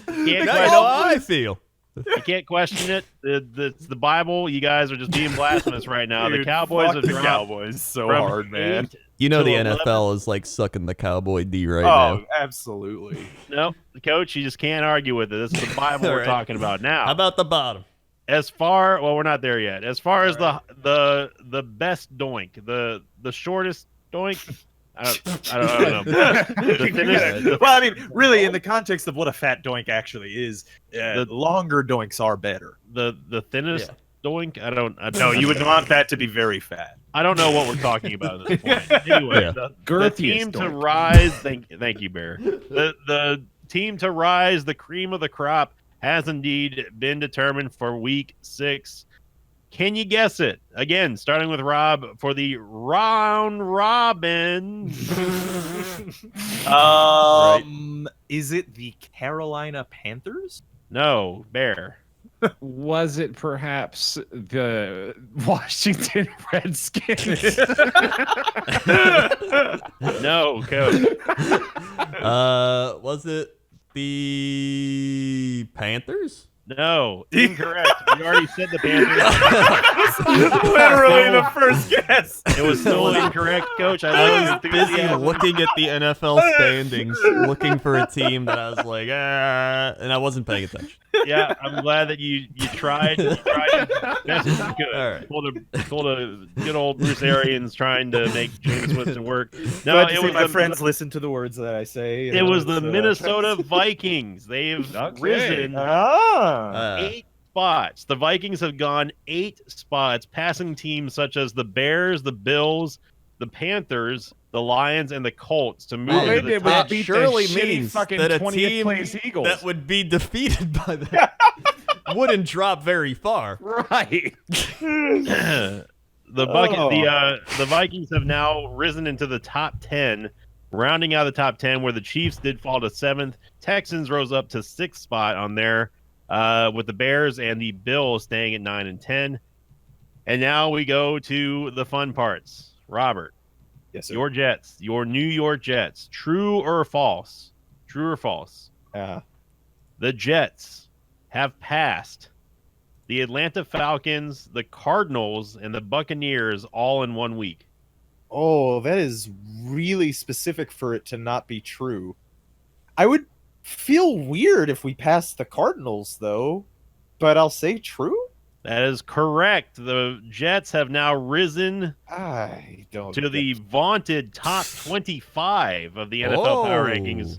Can't Now you know how I feel. You can't question it. It's the Bible. You guys are just being blasphemous right now. Dude, the Cowboys fuck have the dropped Cowboys so from hard, man. 8 You know to the 11. NFL is like sucking the Cowboy D right Oh, now. absolutely. No, Coach, you just can't argue with it. This is the Bible All we're right. talking about now. How about the bottom? As far, well, we're not there yet. As far as the best doink, the shortest doink, I don't know. The thinnest, Well, I mean, really, in the context of what a fat doink actually is, the longer doinks are better. the thinnest doink. I don't. No, you would want that to be very fat. I don't know what we're talking about at this point. Anyway, Yeah. the Girthiest team to doink. rise. Thank you, Bear. The team to rise, the cream of the crop, has indeed been determined for Week 6. Can you guess it? Again, starting with Rob for the round robin. Is it the Carolina Panthers? No, Bear. Was it perhaps the Washington Redskins? No, Coach. Was it the Panthers? No, incorrect. You already said the Panthers. Literally the first guess. It was still incorrect, Coach. I like his Busy enthusiasm. looking at the NFL standings, looking for a team that I was like, and I wasn't paying attention. Yeah, I'm glad that you tried. You tried as best as you could. All right. Pulled a good old Bruce Arians trying to make Jameis Winston work. No, Glad to it see was my the, friends listen to the words that I say. It was the Minnesota Vikings. They've risen 8 spots. The Vikings have gone 8 spots, passing teams such as the Bears, the Bills, the Panthers, the Lions, and the Colts to move to the top. That surely shitty means fucking that a 20th team place Eagles. that would be defeated by that wouldn't drop very far. Right. The Vikings have now risen into the top 10, rounding out the top 10, where the Chiefs did fall to 7th. Texans rose up to 6th spot on there, with the Bears and the Bills staying at 9 and 10. And now we go to the fun parts. Robert, yes, sir. your Jets, your New York Jets, true or false? True or false? The Jets have passed the Atlanta Falcons, the Cardinals, and the Buccaneers all in 1 week. Oh, that is really specific for it to not be true. I would feel weird if we passed the Cardinals, though, but I'll say true. That is correct. The Jets have now risen I don't to the vaunted top 25 of the NFL Power Rankings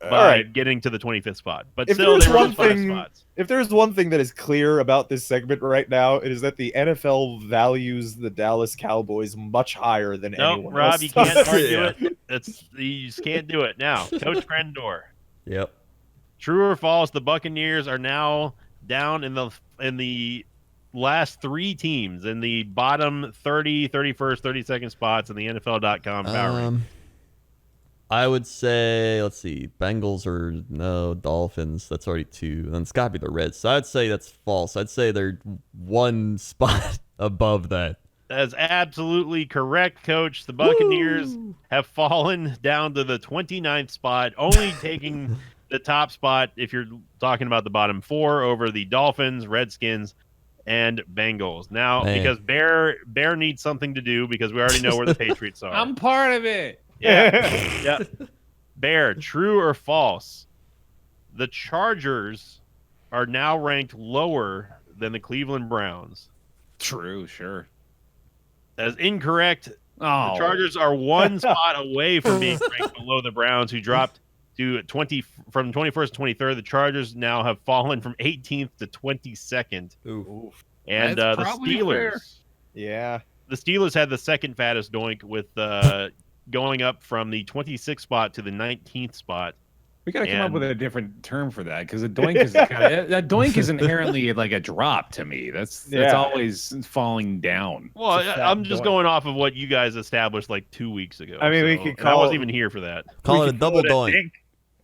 All by right. getting to the 25th spot. But If still, there's they rose one 5 thing- spots. If there's one thing that is clear about this segment right now, it is that the NFL values the Dallas Cowboys much higher than No, anyone Rob, else you can't does. argue it. You just can't do it. Now, Coach Crendor. Yep. True or false, the Buccaneers are now down in the last 3 teams in the bottom 30, 31st, 32nd spots in the NFL.com power rankings. I would say, let's see, Bengals or no, Dolphins. That's already 2. And then it's got to be the Reds. So I'd say that's false. I'd say they're 1 spot above that. That's absolutely correct, Coach. The Buccaneers have fallen down to the 29th spot, only taking the top spot if you're talking about the bottom 4 over the Dolphins, Redskins, and Bengals. Now, because Bear needs something to do because we already know where the Patriots are. I'm part of it. Yeah. Yeah. Bear, true or false? The Chargers are now ranked lower than the Cleveland Browns. True, sure. That is incorrect. Oh. The Chargers are 1 spot away from being ranked below the Browns, who dropped to from 21st to 23rd. The Chargers now have fallen from 18th to 22nd. Ooh. And the Steelers. Fair. Yeah. The Steelers had the second fattest doink with going up from the 26th spot to the 19th spot. We got to come up with a different term for that because a doink is that doink is inherently like a drop to me. That's always falling down. Well, I'm just going off of what you guys established like 2 weeks ago. I mean, we could call. I wasn't even here for that. Call it a double doink.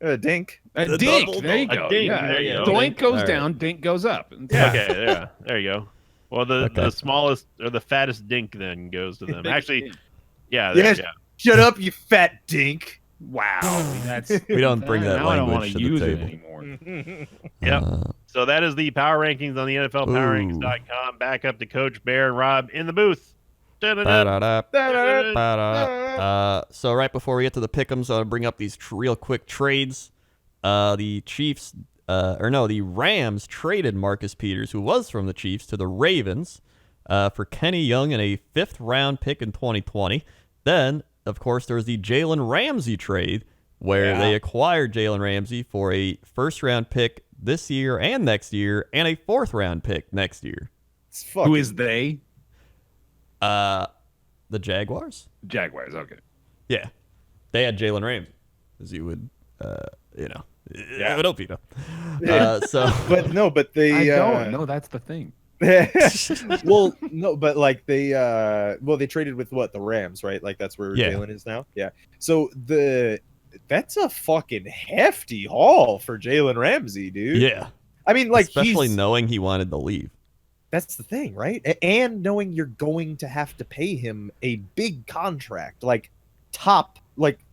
A dink. A dink. There you go. Dink. Yeah. There you go. Doink goes All down, dink goes up. Yeah. Okay, yeah. There you go. Well, the smallest or the fattest dink then goes to them. Actually, yeah. Shut up, you fat dink. Wow. We don't bring that now I don't want language to to use the it table. anymore. Yep. So that is the power rankings on the NFL PowerRankings.com. Back up to Coach Bear and Rob in the booth. So right before we get to the pick'ems, I'll bring up these real quick trades. The Rams traded Marcus Peters, who was from the Chiefs, to the Ravens for Kenny Young and a 5th-round pick in 2020. Then, of course, there was the Jalen Ramsey trade, where they acquired Jalen Ramsey for a 1st-round pick this year and next year, and a 4th-round pick next year. Who is they? The Jaguars. Jaguars. Okay. Yeah, they had Jalen Ramsey, as you would, I would hope you know. But they. I don't. No, that's the thing. Well, no, but like they traded with the Rams, right? Like that's where Jalen is now. Yeah. So that's a fucking hefty haul for Jalen Ramsey, dude. Yeah. I mean, like especially knowing he wanted to leave. That's the thing, right? And knowing you're going to have to pay him a big contract, like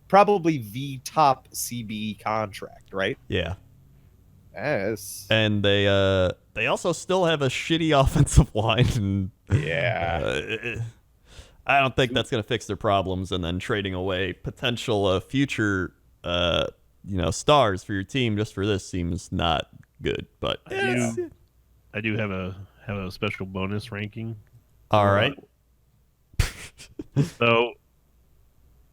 probably the top CBE contract, right? Yeah. Yes. And they also still have a shitty offensive line. And, I don't think that's going to fix their problems. And then trading away potential future, stars for your team just for this seems not good. But I do have a special bonus ranking. All right. So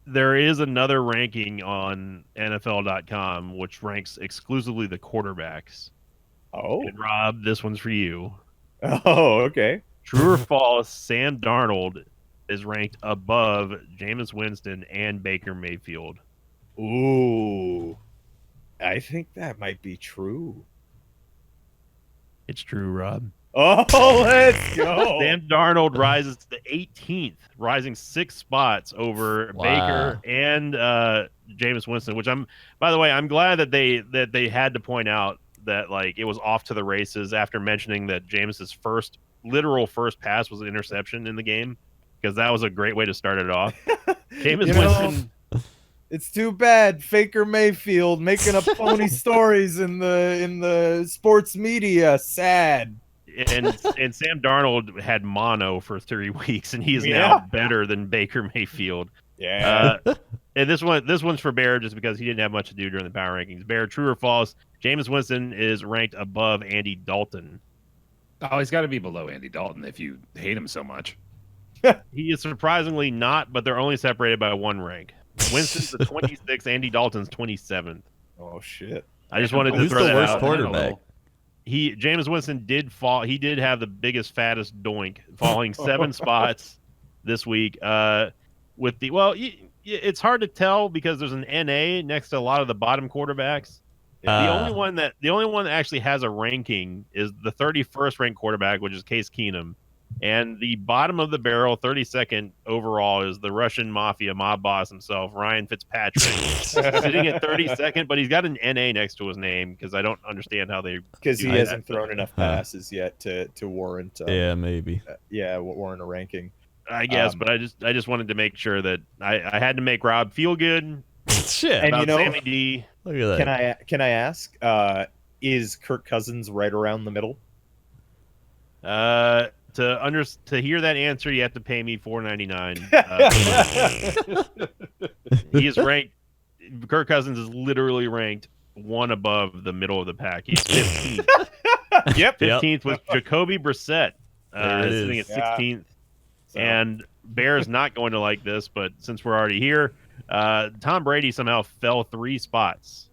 there is another ranking on NFL.com which ranks exclusively the quarterbacks. Oh. And Rob, this one's for you. Oh, okay. True or false, Sam Darnold is ranked above Jameis Winston and Baker Mayfield. Ooh. I think that might be true. It's true, Rob. Oh, let's go. Sam Darnold rises to the 18th, rising 6 spots over Baker and Jameis Winston, which by the way, I'm glad that they had to point out that like it was off to the races after mentioning that Jameis's literal first pass was an interception in the game, because that was a great way to start it off. Jameis Winston. It's too bad Faker Mayfield making up phony stories in the sports media. Sad. And Sam Darnold had mono for 3 weeks, and he is now better than Baker Mayfield. Yeah. And this one's for Bear just because he didn't have much to do during the power rankings. Bear, true or false? Jameis Winston is ranked above Andy Dalton. Oh, he's got to be below Andy Dalton if you hate him so much. He is surprisingly not, but they're only separated by 1 rank. Winston's the 26th, Andy Dalton's 27th. Oh shit! I just wanted to Who's throw the that worst out. quarterback? Jameis Winston did fall. He did have the biggest, fattest doink, falling 7 spots this week. It's hard to tell because there's an NA next to a lot of the bottom quarterbacks. The only one that actually has a ranking is the 31st ranked quarterback, which is Case Keenum, And the bottom of the barrel, 32nd overall, is the Russian mafia mob boss himself, Ryan Fitzpatrick, sitting at 32nd, but he's got an NA next to his name because I don't understand how they. Because he hasn't thrown enough passes yet to warrant. Yeah, maybe. Warrant a ranking. I guess, but I just wanted to make sure that I had to make Rob feel good. Shit. And about Sammy D. Look at that. Can I ask? Is Kirk Cousins right around the middle? To hear that answer, you have to pay me $4.99. He is ranked. Kirk Cousins is literally ranked one above the middle of the pack. He's 15th. Yep. 15th was Jacoby Brissett, sitting at 16th. So. And Bear's not going to like this, but since we're already here, Tom Brady somehow fell 3 spots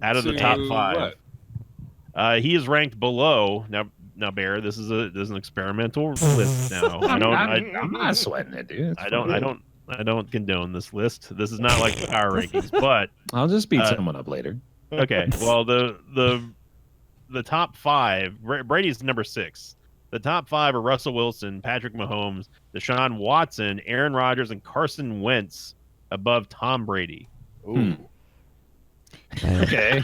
out of the top 5. He is ranked below now. Bear, this is an experimental list now. I'm not sweating it, dude. I don't condone this list. This is not like the power rankings, but I'll just beat someone up later. Okay. Well, the top 5, Brady's number 6. The top 5 are Russell Wilson, Patrick Mahomes, Deshaun Watson, Aaron Rodgers, and Carson Wentz above Tom Brady. Ooh. Okay.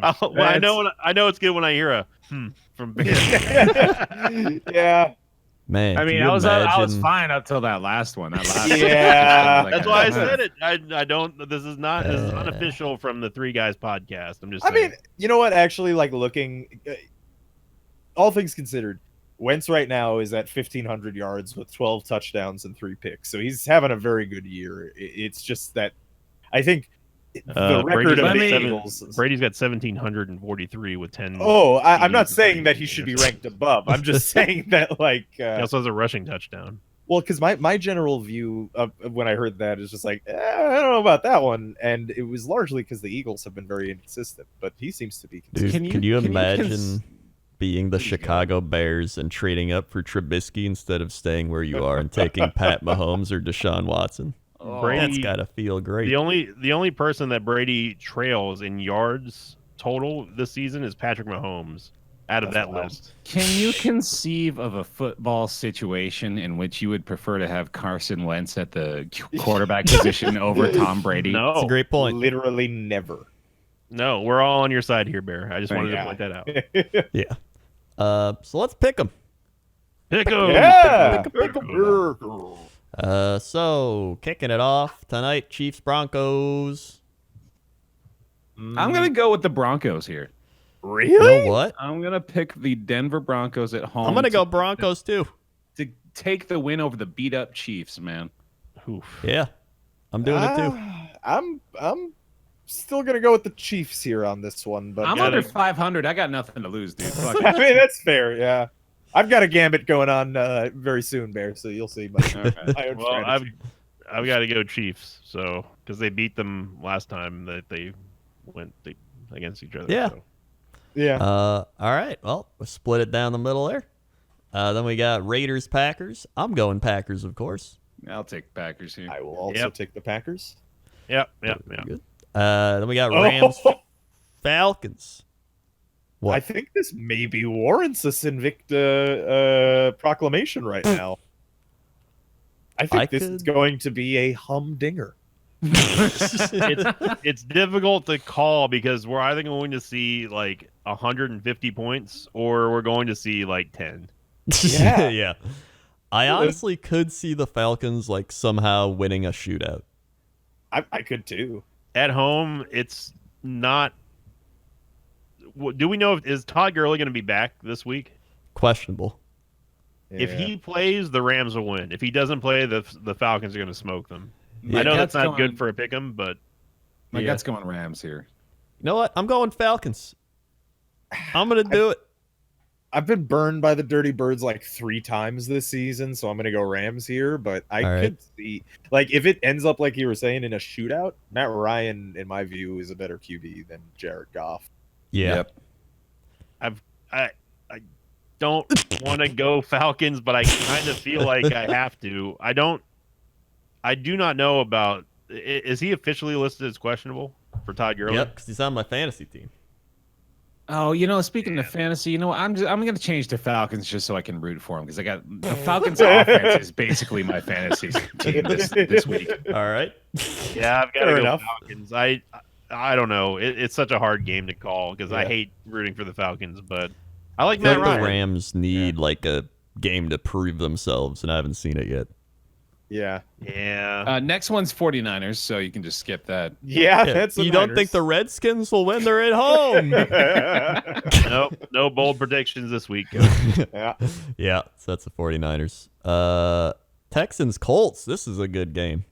I know it's good when I hear a from Bear. Yeah. Man, I mean, I was fine up till that last one. Yeah. That's why I said it. I don't. This is unofficial from the Three Guys podcast. I'm just saying. I mean, you know what? Actually, like looking, all things considered, Wentz right now is at 1,500 yards with 12 touchdowns and 3 picks. So he's having a very good year. It's just that I think the record of the Eagles. Brady's got 1,743 with 10. Oh, I'm not saying that he should be ranked above. I'm just saying that, like, he also has a rushing touchdown. Well, because my general view of when I heard that is just like, I don't know about that one, and it was largely because the Eagles have been very inconsistent, but he seems to be consistent. Dude, can you imagine being the Chicago Bears and trading up for Trubisky instead of staying where you are and taking Pat Mahomes or Deshaun Watson? That's gotta feel great. The only person that Brady trails in yards total this season is Patrick Mahomes out of that list. Can you conceive of a football situation in which you would prefer to have Carson Wentz at the quarterback position over Tom Brady? No, that's a great point. Literally never. No, we're all on your side here, Bear. I just wanted to point that out. Yeah. So let's pick them. Pick them. Yeah. Pick 'em. So kicking it off tonight, Chiefs Broncos. I'm gonna go with the Broncos here. Really? You know what? I'm gonna pick the Denver Broncos at home. I'm gonna go Broncos too. To take the win over the beat up Chiefs, man. Oof. Yeah, I'm doing it too. I'm still gonna go with the Chiefs here on this one, but I'm under 500. I got nothing to lose, dude. Fuck it. I mean, that's fair. Yeah, I've got a gambit going on very soon, Bear. So you'll see. But Well, I've got to go Chiefs. So because they beat them last time that they went against each other. Yeah. So. Yeah. All right. Well, we'll split it down the middle there. Then we got Raiders Packers. I'm going Packers, of course. I'll take Packers here. I will also take the Packers. Yep. Good. Then we got Rams Falcons. What? I think this maybe warrants a Invicta proclamation right now. I think this is going to be a humdinger. It's difficult to call because we're either going to see like 150 points or we're going to see like 10. Yeah. Yeah. I honestly could see the Falcons like somehow winning a shootout. I could too. At home, it's not. Do we know is Todd Gurley going to be back this week? Questionable. If he plays, the Rams will win. If he doesn't play, the Falcons are going to smoke them. Yeah, I know that's not good for a pick'em, but my gut's going Rams here. You know what? I'm going Falcons. I'm gonna do it. I've been burned by the Dirty Birds like 3 times this season, so I'm gonna go Rams here. But I could see, like, if it ends up like you were saying in a shootout, Matt Ryan, in my view, is a better QB than Jared Goff. Yeah. Yep. I don't want to go Falcons, but I kind of feel like I have to. I do not know about. Is he officially listed as questionable for Todd Gurley? Yep, because he's on my fantasy team. Oh, speaking of fantasy, I'm going to change to Falcons just so I can root for them because I got the Falcons offense is basically my fantasy team this week. All right. Yeah, I've got to Fair go enough. Falcons. I don't know. It's such a hard game to call because I hate rooting for the Falcons, but I like I feel Matt like Ryan. the Rams need like a game to prove themselves, and I haven't seen it yet. Yeah. Yeah. Next one's 49ers, so you can just skip that. Yeah, that's the You don't think the Redskins will win? They're at home. Nope. No bold predictions this week. Yeah. Yeah, so that's the 49ers. Texans Colts. This is a good game.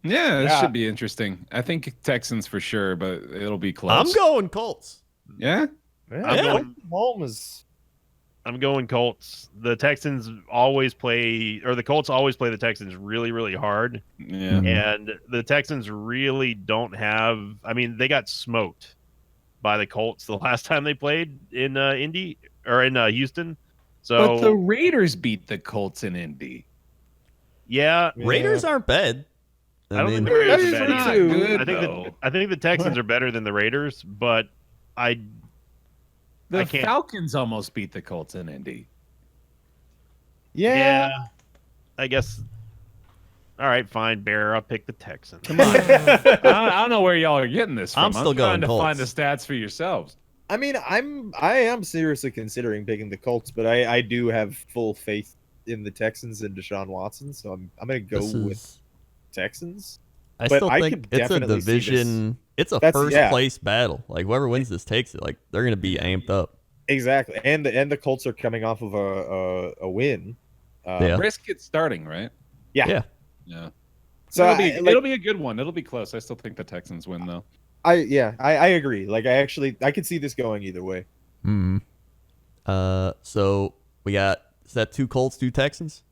Yeah, this Yeah. should be interesting. I think Texans for sure, but it'll be close. I'm going Colts. Yeah? I'm going Colts. The Texans always play, or the Colts always play the Texans really, really hard. Yeah. And the Texans really don't have. I mean, they got smoked by the Colts the last time they played in Indy or in Houston. So, But the Raiders beat the Colts in Indy. yeah, Raiders aren't bad. I don't mean, think the Raiders are They're bad not either. good, I think the Texans are better than the Raiders, but I The can't- Falcons almost beat the Colts in Indy. Yeah. I guess. All right, fine, Bear. I'll pick the Texans. Come on. I don't know where y'all are getting this from. I'm still trying going to Colts. find the stats for yourselves. I mean, I am seriously considering picking the Colts, but I do have full faith in the Texans and Deshaun Watson, so I'm gonna go with Texans. I but still I think could it's a definitely see division. It's a That's- first yeah. place battle. Like whoever wins this takes it. Like they're gonna be amped up. Exactly, and the Colts are coming off of a win. Yeah. Risk it starting, right? Yeah. Yeah. So it'll be a good one. It'll be close. I still think the Texans win though. I agree. Like I could see this going either way. Hmm. So we got, is that 2 Colts, 2 Texans?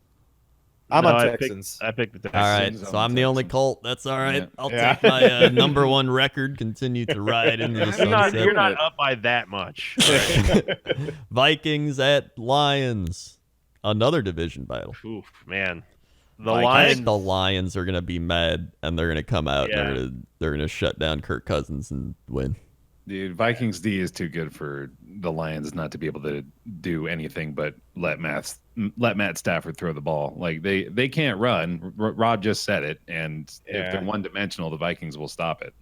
I'm No, on I Texans. I picked the Texans. All right. Texans, So I'm I'm the only Texans. Colt. That's all right. Yeah. I'll Yeah. take my number 1 record. Continue to ride into the sunset. You're not up by that much. Vikings at Lions. Another division battle. Oof, man. The I Lions. think the Lions are gonna be mad and they're gonna come out Yeah. and they're gonna shut down Kirk Cousins and win. Dude, Vikings D is too good for the Lions not to be able to do anything but let Matt Stafford throw the ball. Like they can't run. Rob just said it, and if they're one dimensional, the Vikings will stop it.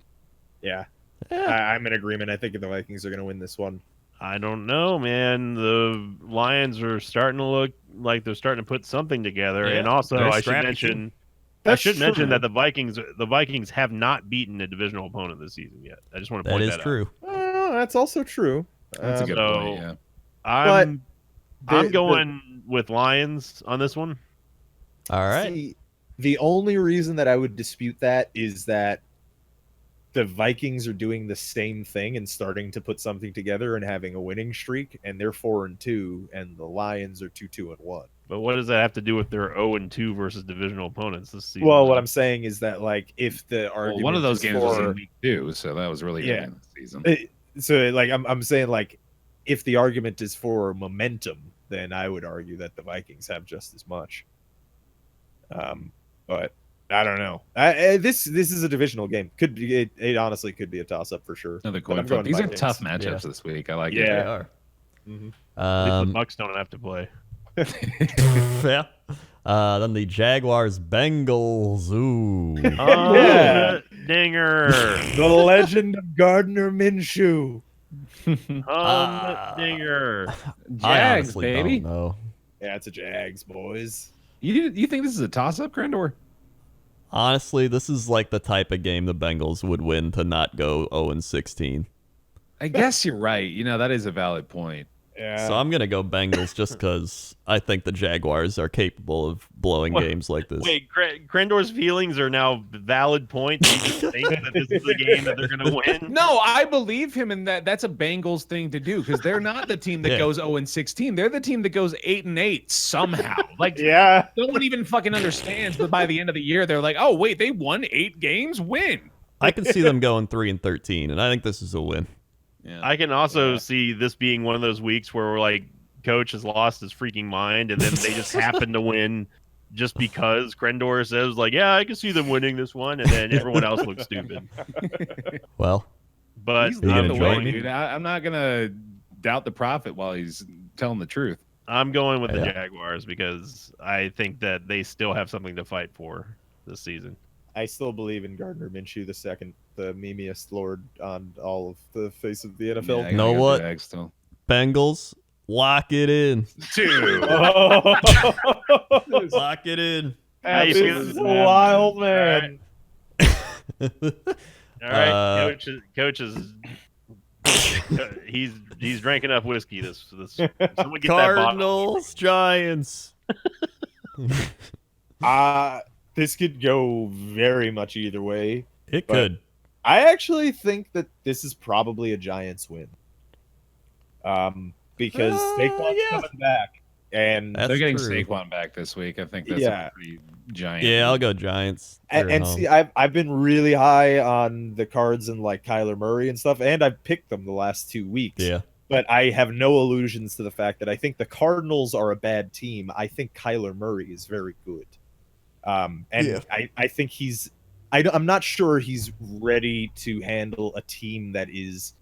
Yeah, Yeah. I'm in agreement. I think the Vikings are going to win this one. I don't know, man. The Lions are starting to look like they're starting to put something together. Yeah, and also, they're I should scrappy, mention, That's mention true. that the Vikings have not beaten a divisional opponent this season yet. I just want to That point is that out. true. That's also true. That's a good so- point. Yeah. I'm the- going with Lions on this one. All right. See, the only reason that I would dispute that is that the Vikings are doing the same thing and starting to put something together and having a winning streak, and they're 4-2, and the Lions are 2-1. But what does that have to do with their 0-2 versus divisional opponents this season? Well, what I'm saying is that, like, if the Well, argument one of those is games was for, in week 2, so that was really Yeah. early in the season. so like I'm saying, like, if the argument is for momentum, then I would argue that the Vikings have just as much. But I don't know. This is a divisional game. Could be it honestly could be a toss up for sure. Another But coin I'm flip. going These are Vikings. tough matchups Yeah. this week. I like Yeah. it. They are. Mhm. At least the Um, Bucks don't have to play. yeah. Then the Jaguars Bengals. Ooh. Oh, dinger. The legend of Gardner Minshew. Dinger. I Jags, honestly baby. don't know. Yeah, it's a Jags, boys. You think this is a toss-up, Grandor? Honestly, this is like the type of game the Bengals would win to not go 0-16. I guess you're right. That is a valid point. Yeah. So I'm gonna go Bengals just because I think the Jaguars are capable of blowing What? games like this. Wait, Grandor's feelings are now valid points. You just think that this is the game that they're going to win? No, I believe him in that. That's a Bengals thing to do because they're not the team that Yeah. goes 0-16. They're the team that goes 8-8 somehow. Like, yeah. no one even fucking understands. But by the end of the year, they're like, "Oh, wait, they won 8 games. Win." I can see them going 3-13, and I think this is a win. Yeah. I can also see this being one of those weeks where we're like, coach has lost his freaking mind, and then they just happen to win just because Grendor says, like, yeah, I can see them winning this one, and then everyone else looks stupid. Well, But He's gonna not the way, join me? dude. I'm not gonna doubt the prophet while he's telling the truth. I'm going with the Yeah. Jaguars because I think that they still have something to fight for this season. I still believe in Gardner Minshew the second, the memeiest lord on all of the face of the NFL. Yeah, I gotta Know go what? Jags still. Bengals, lock it in. Dude. Lock it in. How you This feeling? is wild, man. All right, coach is he's drank enough whiskey. This someone get that bottle. Cardinals, Giants. This could go very much either way. It But- could. I actually think that this is probably a Giants win. Because Saquon's yeah. coming back, and That's They're getting true. Saquon back this week. I think that's Yeah. a pretty giant. Yeah, I'll go Giants. They're at and home. see, I've been really high on the Cards and like Kyler Murray and stuff, and I've picked them the last 2 weeks. Yeah. But I have no illusions to the fact that I think the Cardinals are a bad team. I think Kyler Murray is very good. And Yeah. I think I'm not sure he's ready to handle a team that is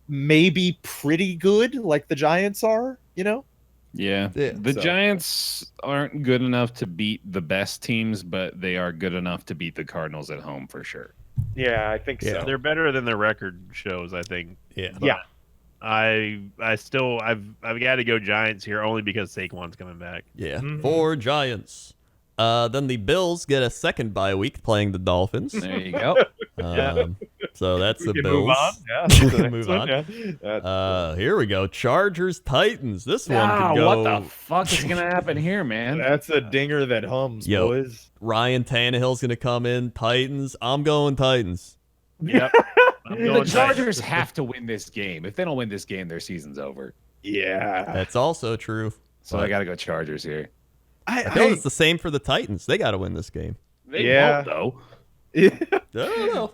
maybe pretty good like the Giants are, you know? Yeah. Yeah, The so- Giants aren't good enough to beat the best teams, but they are good enough to beat the Cardinals at home for sure. Yeah, I think Yeah. so. They're better than their record shows, I think. Yeah. But I still I've got to go Giants here only because Saquon's coming back. Yeah. Mhm. 4 Giants. Then the Bills get a second bye week playing the Dolphins. There you go. So that's the We can Bills. move on. Yeah, that's the next Move one, on. yeah. Here we go. Chargers, Titans. This one Ah, could go. what the fuck is gonna happen here, man? That's a dinger that hums, Yo. boys. Ryan Tannehill's gonna come in. Titans. I'm going Titans. Yep. I'm The going Chargers Titans. have to win this game. If they don't win this game, their season's over. Yeah. That's also true. So But I gotta go Chargers here. I feel it's the same for the Titans. They got to win this game. They Yeah. won't, though. I don't know.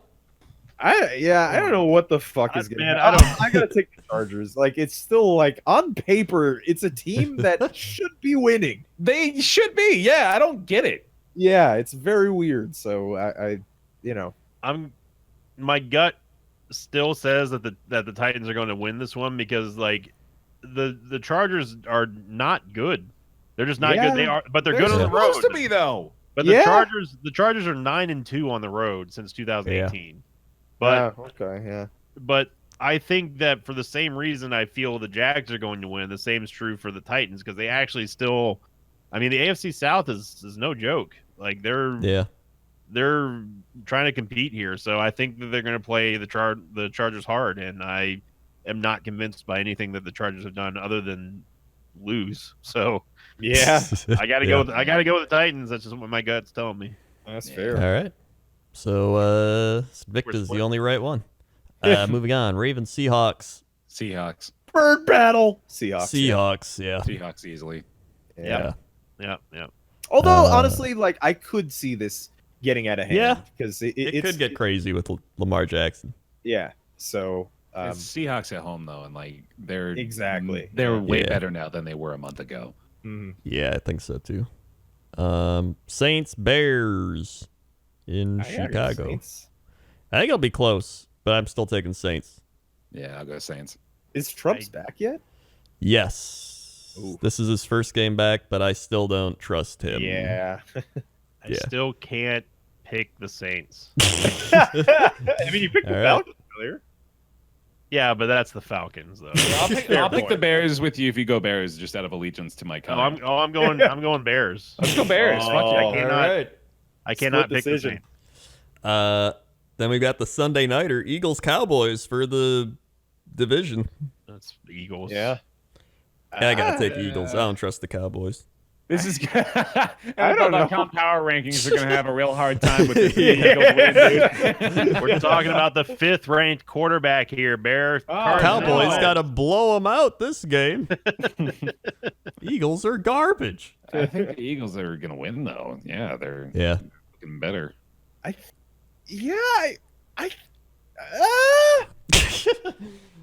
I don't know what the fuck is going Man, on. I I gotta take the Chargers. Like, it's still like on paper, it's a team that should be winning. They should be. Yeah, I don't get it. Yeah, it's very weird. So I My gut still says that the Titans are going to win this one because like the Chargers are not good. They're just not Yeah. good. They are, but they're They're good on the road. supposed to be though. But Yeah. the Chargers are 9-2 on the road since 2018. But yeah. but I think that for the same reason I feel the Jags are going to win, the same is true for the Titans because they actually still, I mean, the AFC South is no joke. Like they're trying to compete here, so I think that they're going to play the Chargers hard, and I am not convinced by anything that the Chargers have done other than lose. So Yeah, I got to go. I got to go with the Titans. That's just what my gut's telling me. that's All fair. right. So Victor's the only right one. Moving on. Ravens, Seahawks. Seahawks. Bird battle. Seahawks. Seahawks. Yeah. Seahawks easily. Yeah. Yeah. Although honestly, like I could see this getting out of hand. Yeah. Because It it's, could get crazy with Lamar Jackson. Yeah. So It's Seahawks at home though, and like they're Exactly. they're way Yeah. better now than they were a month ago. Yeah, I think so too. Saints, Bears in Chicago. I think it'll be close, but I'm still taking Saints. Yeah, I'll go Saints. Is Trump's back yet? Yes. Ooh. This is his first game back, but I still don't trust him. Yeah. I Yeah. still can't pick the Saints. I mean, you picked the All right. Falcons earlier. Yeah, but that's the Falcons though. I'll pick the Bears with you if you go Bears, just out of allegiance to my country. I'm going Bears. Let's go Bears. Fuck yeah. I cannot Split pick the decision. Saints. Then we got the Sunday nighter, Eagles Cowboys for the division. That's the Eagles. Yeah. I gotta take Eagles. I don't trust the Cowboys. This is I don't know. NFL power rankings are going to have a real hard time with this. Eagles win, dude. We're talking about the 5th ranked quarterback here, Bears. Cowboys no. gotta blow them out this game. Eagles are garbage. I think the Eagles are going to win, though. Yeah, they're Yeah. looking better. Yeah.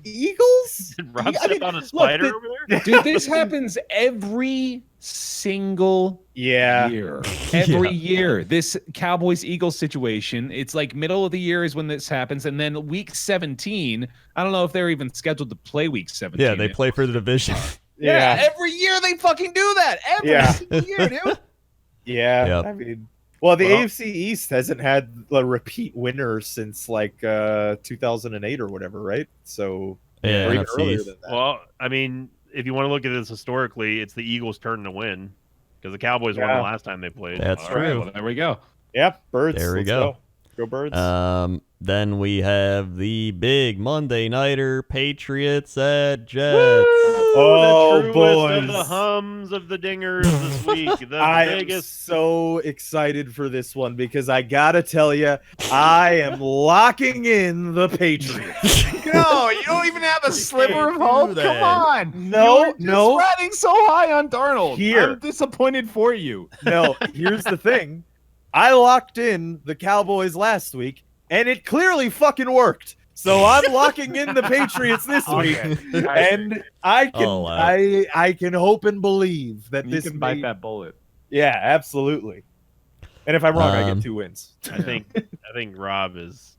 Eagles? Yes. Did Rob step on a spider over there? Dude, this happens every single year. Every year. This Cowboys-Eagles situation, it's like middle of the year is when this happens, and then week 17, I don't know if they're even scheduled to play week 17. Yeah, they play for the division. Yeah, every year they fucking do that. Every single year, dude. Yeah, Yep. I mean, well, the AFC East hasn't had a repeat winner since like 2008 or whatever, right? So Yeah, or even NFC earlier East. than that. Well, I mean, if you want to look at this historically, it's the Eagles' turn to win because the Cowboys won the last time they played. That's All true. right, well, there we go. Yeah, Birds. There we let's go. Go Birds. Then we have the big Monday nighter, Patriots at Jets. Oh, the truest boys. of the hums of the dingers this week. The I biggest. am so excited for this one because I gotta tell you, I am locking in the Patriots. No, you don't even have a sliver of hope. that. Come on. No, You're just riding so high on Darnold. Here. I'm disappointed for you. No, here's the thing. I locked in the Cowboys last week, and it clearly fucking worked. So I'm locking in the Patriots this week, and I can I can hope and believe that You this can bite that bullet. Yeah, absolutely. And if I'm wrong, I get 2 wins. I think Rob is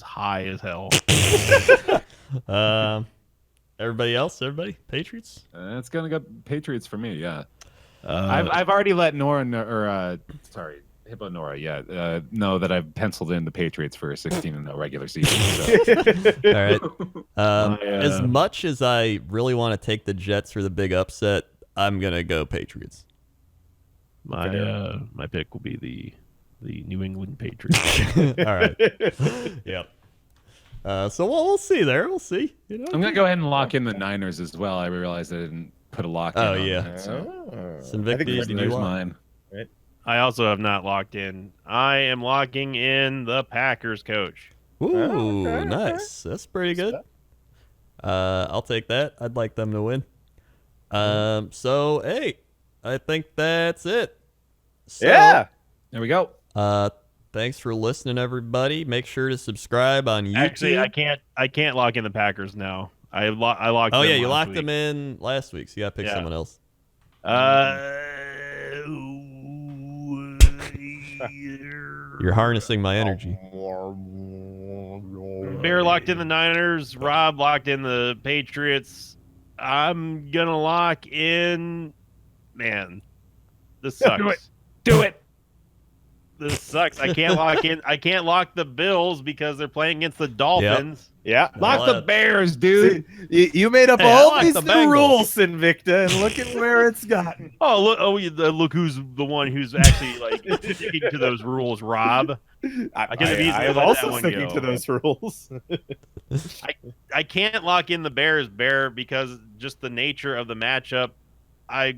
high as hell. Everybody else? Everybody? Patriots? It's gonna go Patriots for me. Yeah. I've already let Hippo Nora, know that I've penciled in the Patriots for a 16-0 regular season. So. All right. As much as I really want to take the Jets for the big upset, I'm gonna go Patriots. My pick will be the New England Patriots. All right. Yep. So we'll see there. We'll see. You know? I'm gonna go ahead and lock in the Niners as well. I realized I didn't put a lock in. Oh, on yeah. that, so. Invictus, There's mine. I also have not locked in. I am locking in the Packers coach. Ooh, nice. That's pretty good. I'll take that. I'd like them to win. So hey, I think that's it. So, Yeah. There we go. Thanks for listening, everybody. Make sure to subscribe on YouTube. Actually, I can't lock in the Packers now. I locked. Oh them yeah, you last locked week. them in last week, so you gotta pick someone else. You're harnessing my energy. Bear locked in the Niners. Rob locked in the Patriots. I'm gonna lock in. Man, this sucks. Do it. This sucks. I can't lock in. I can't lock the Bills because they're playing against the Dolphins. Yeah. Lock the Bears, dude. See, you made up Hey, I all like these the new Bengals. rules, Invicta, and look at where it's gotten. Oh look! Oh, look who's the one who's actually like sticking to those rules, Rob. I could have easily I am let also that one sticking go. to those rules. I can't lock in the Bears, because just the nature of the matchup. I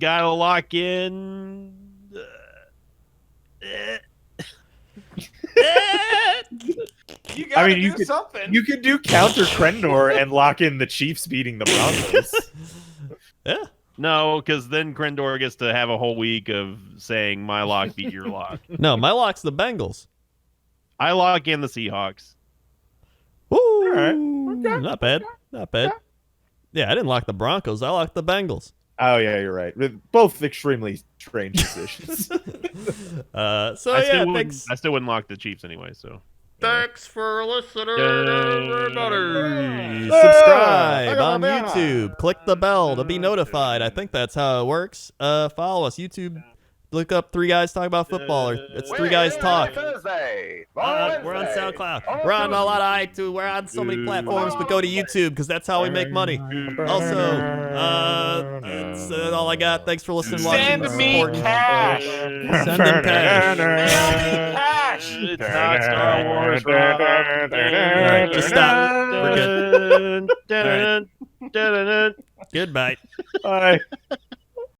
gotta lock in. You gotta you do something. You could do counter Krendor and lock in the Chiefs beating the Broncos. Yeah. No, because then Krendor gets to have a whole week of saying my lock beat your lock. No, my lock's the Bengals. I lock in the Seahawks. Woo! All right. Okay. Not bad. Not bad. Yeah, I didn't lock the Broncos. I locked the Bengals. Oh yeah, you're right. Both extremely strange decisions. So I still wouldn't lock the Chiefs anyway. So thanks for listening, everybody. Subscribe on YouTube. Click the bell to be notified. I think that's how it works. Follow us YouTube. Look up Three Guys Talk About Football. Or it's Three Guys Talk. Thursday. We're on SoundCloud. We're on a lot of iTunes. We're on so many platforms, but go to YouTube because that's how we make money. Also, that's all I got. Thanks for listening. Send watching, me supporting. cash. Send them cash. it's not Star Wars. Rob. All right, just stop. We're good. Goodbye.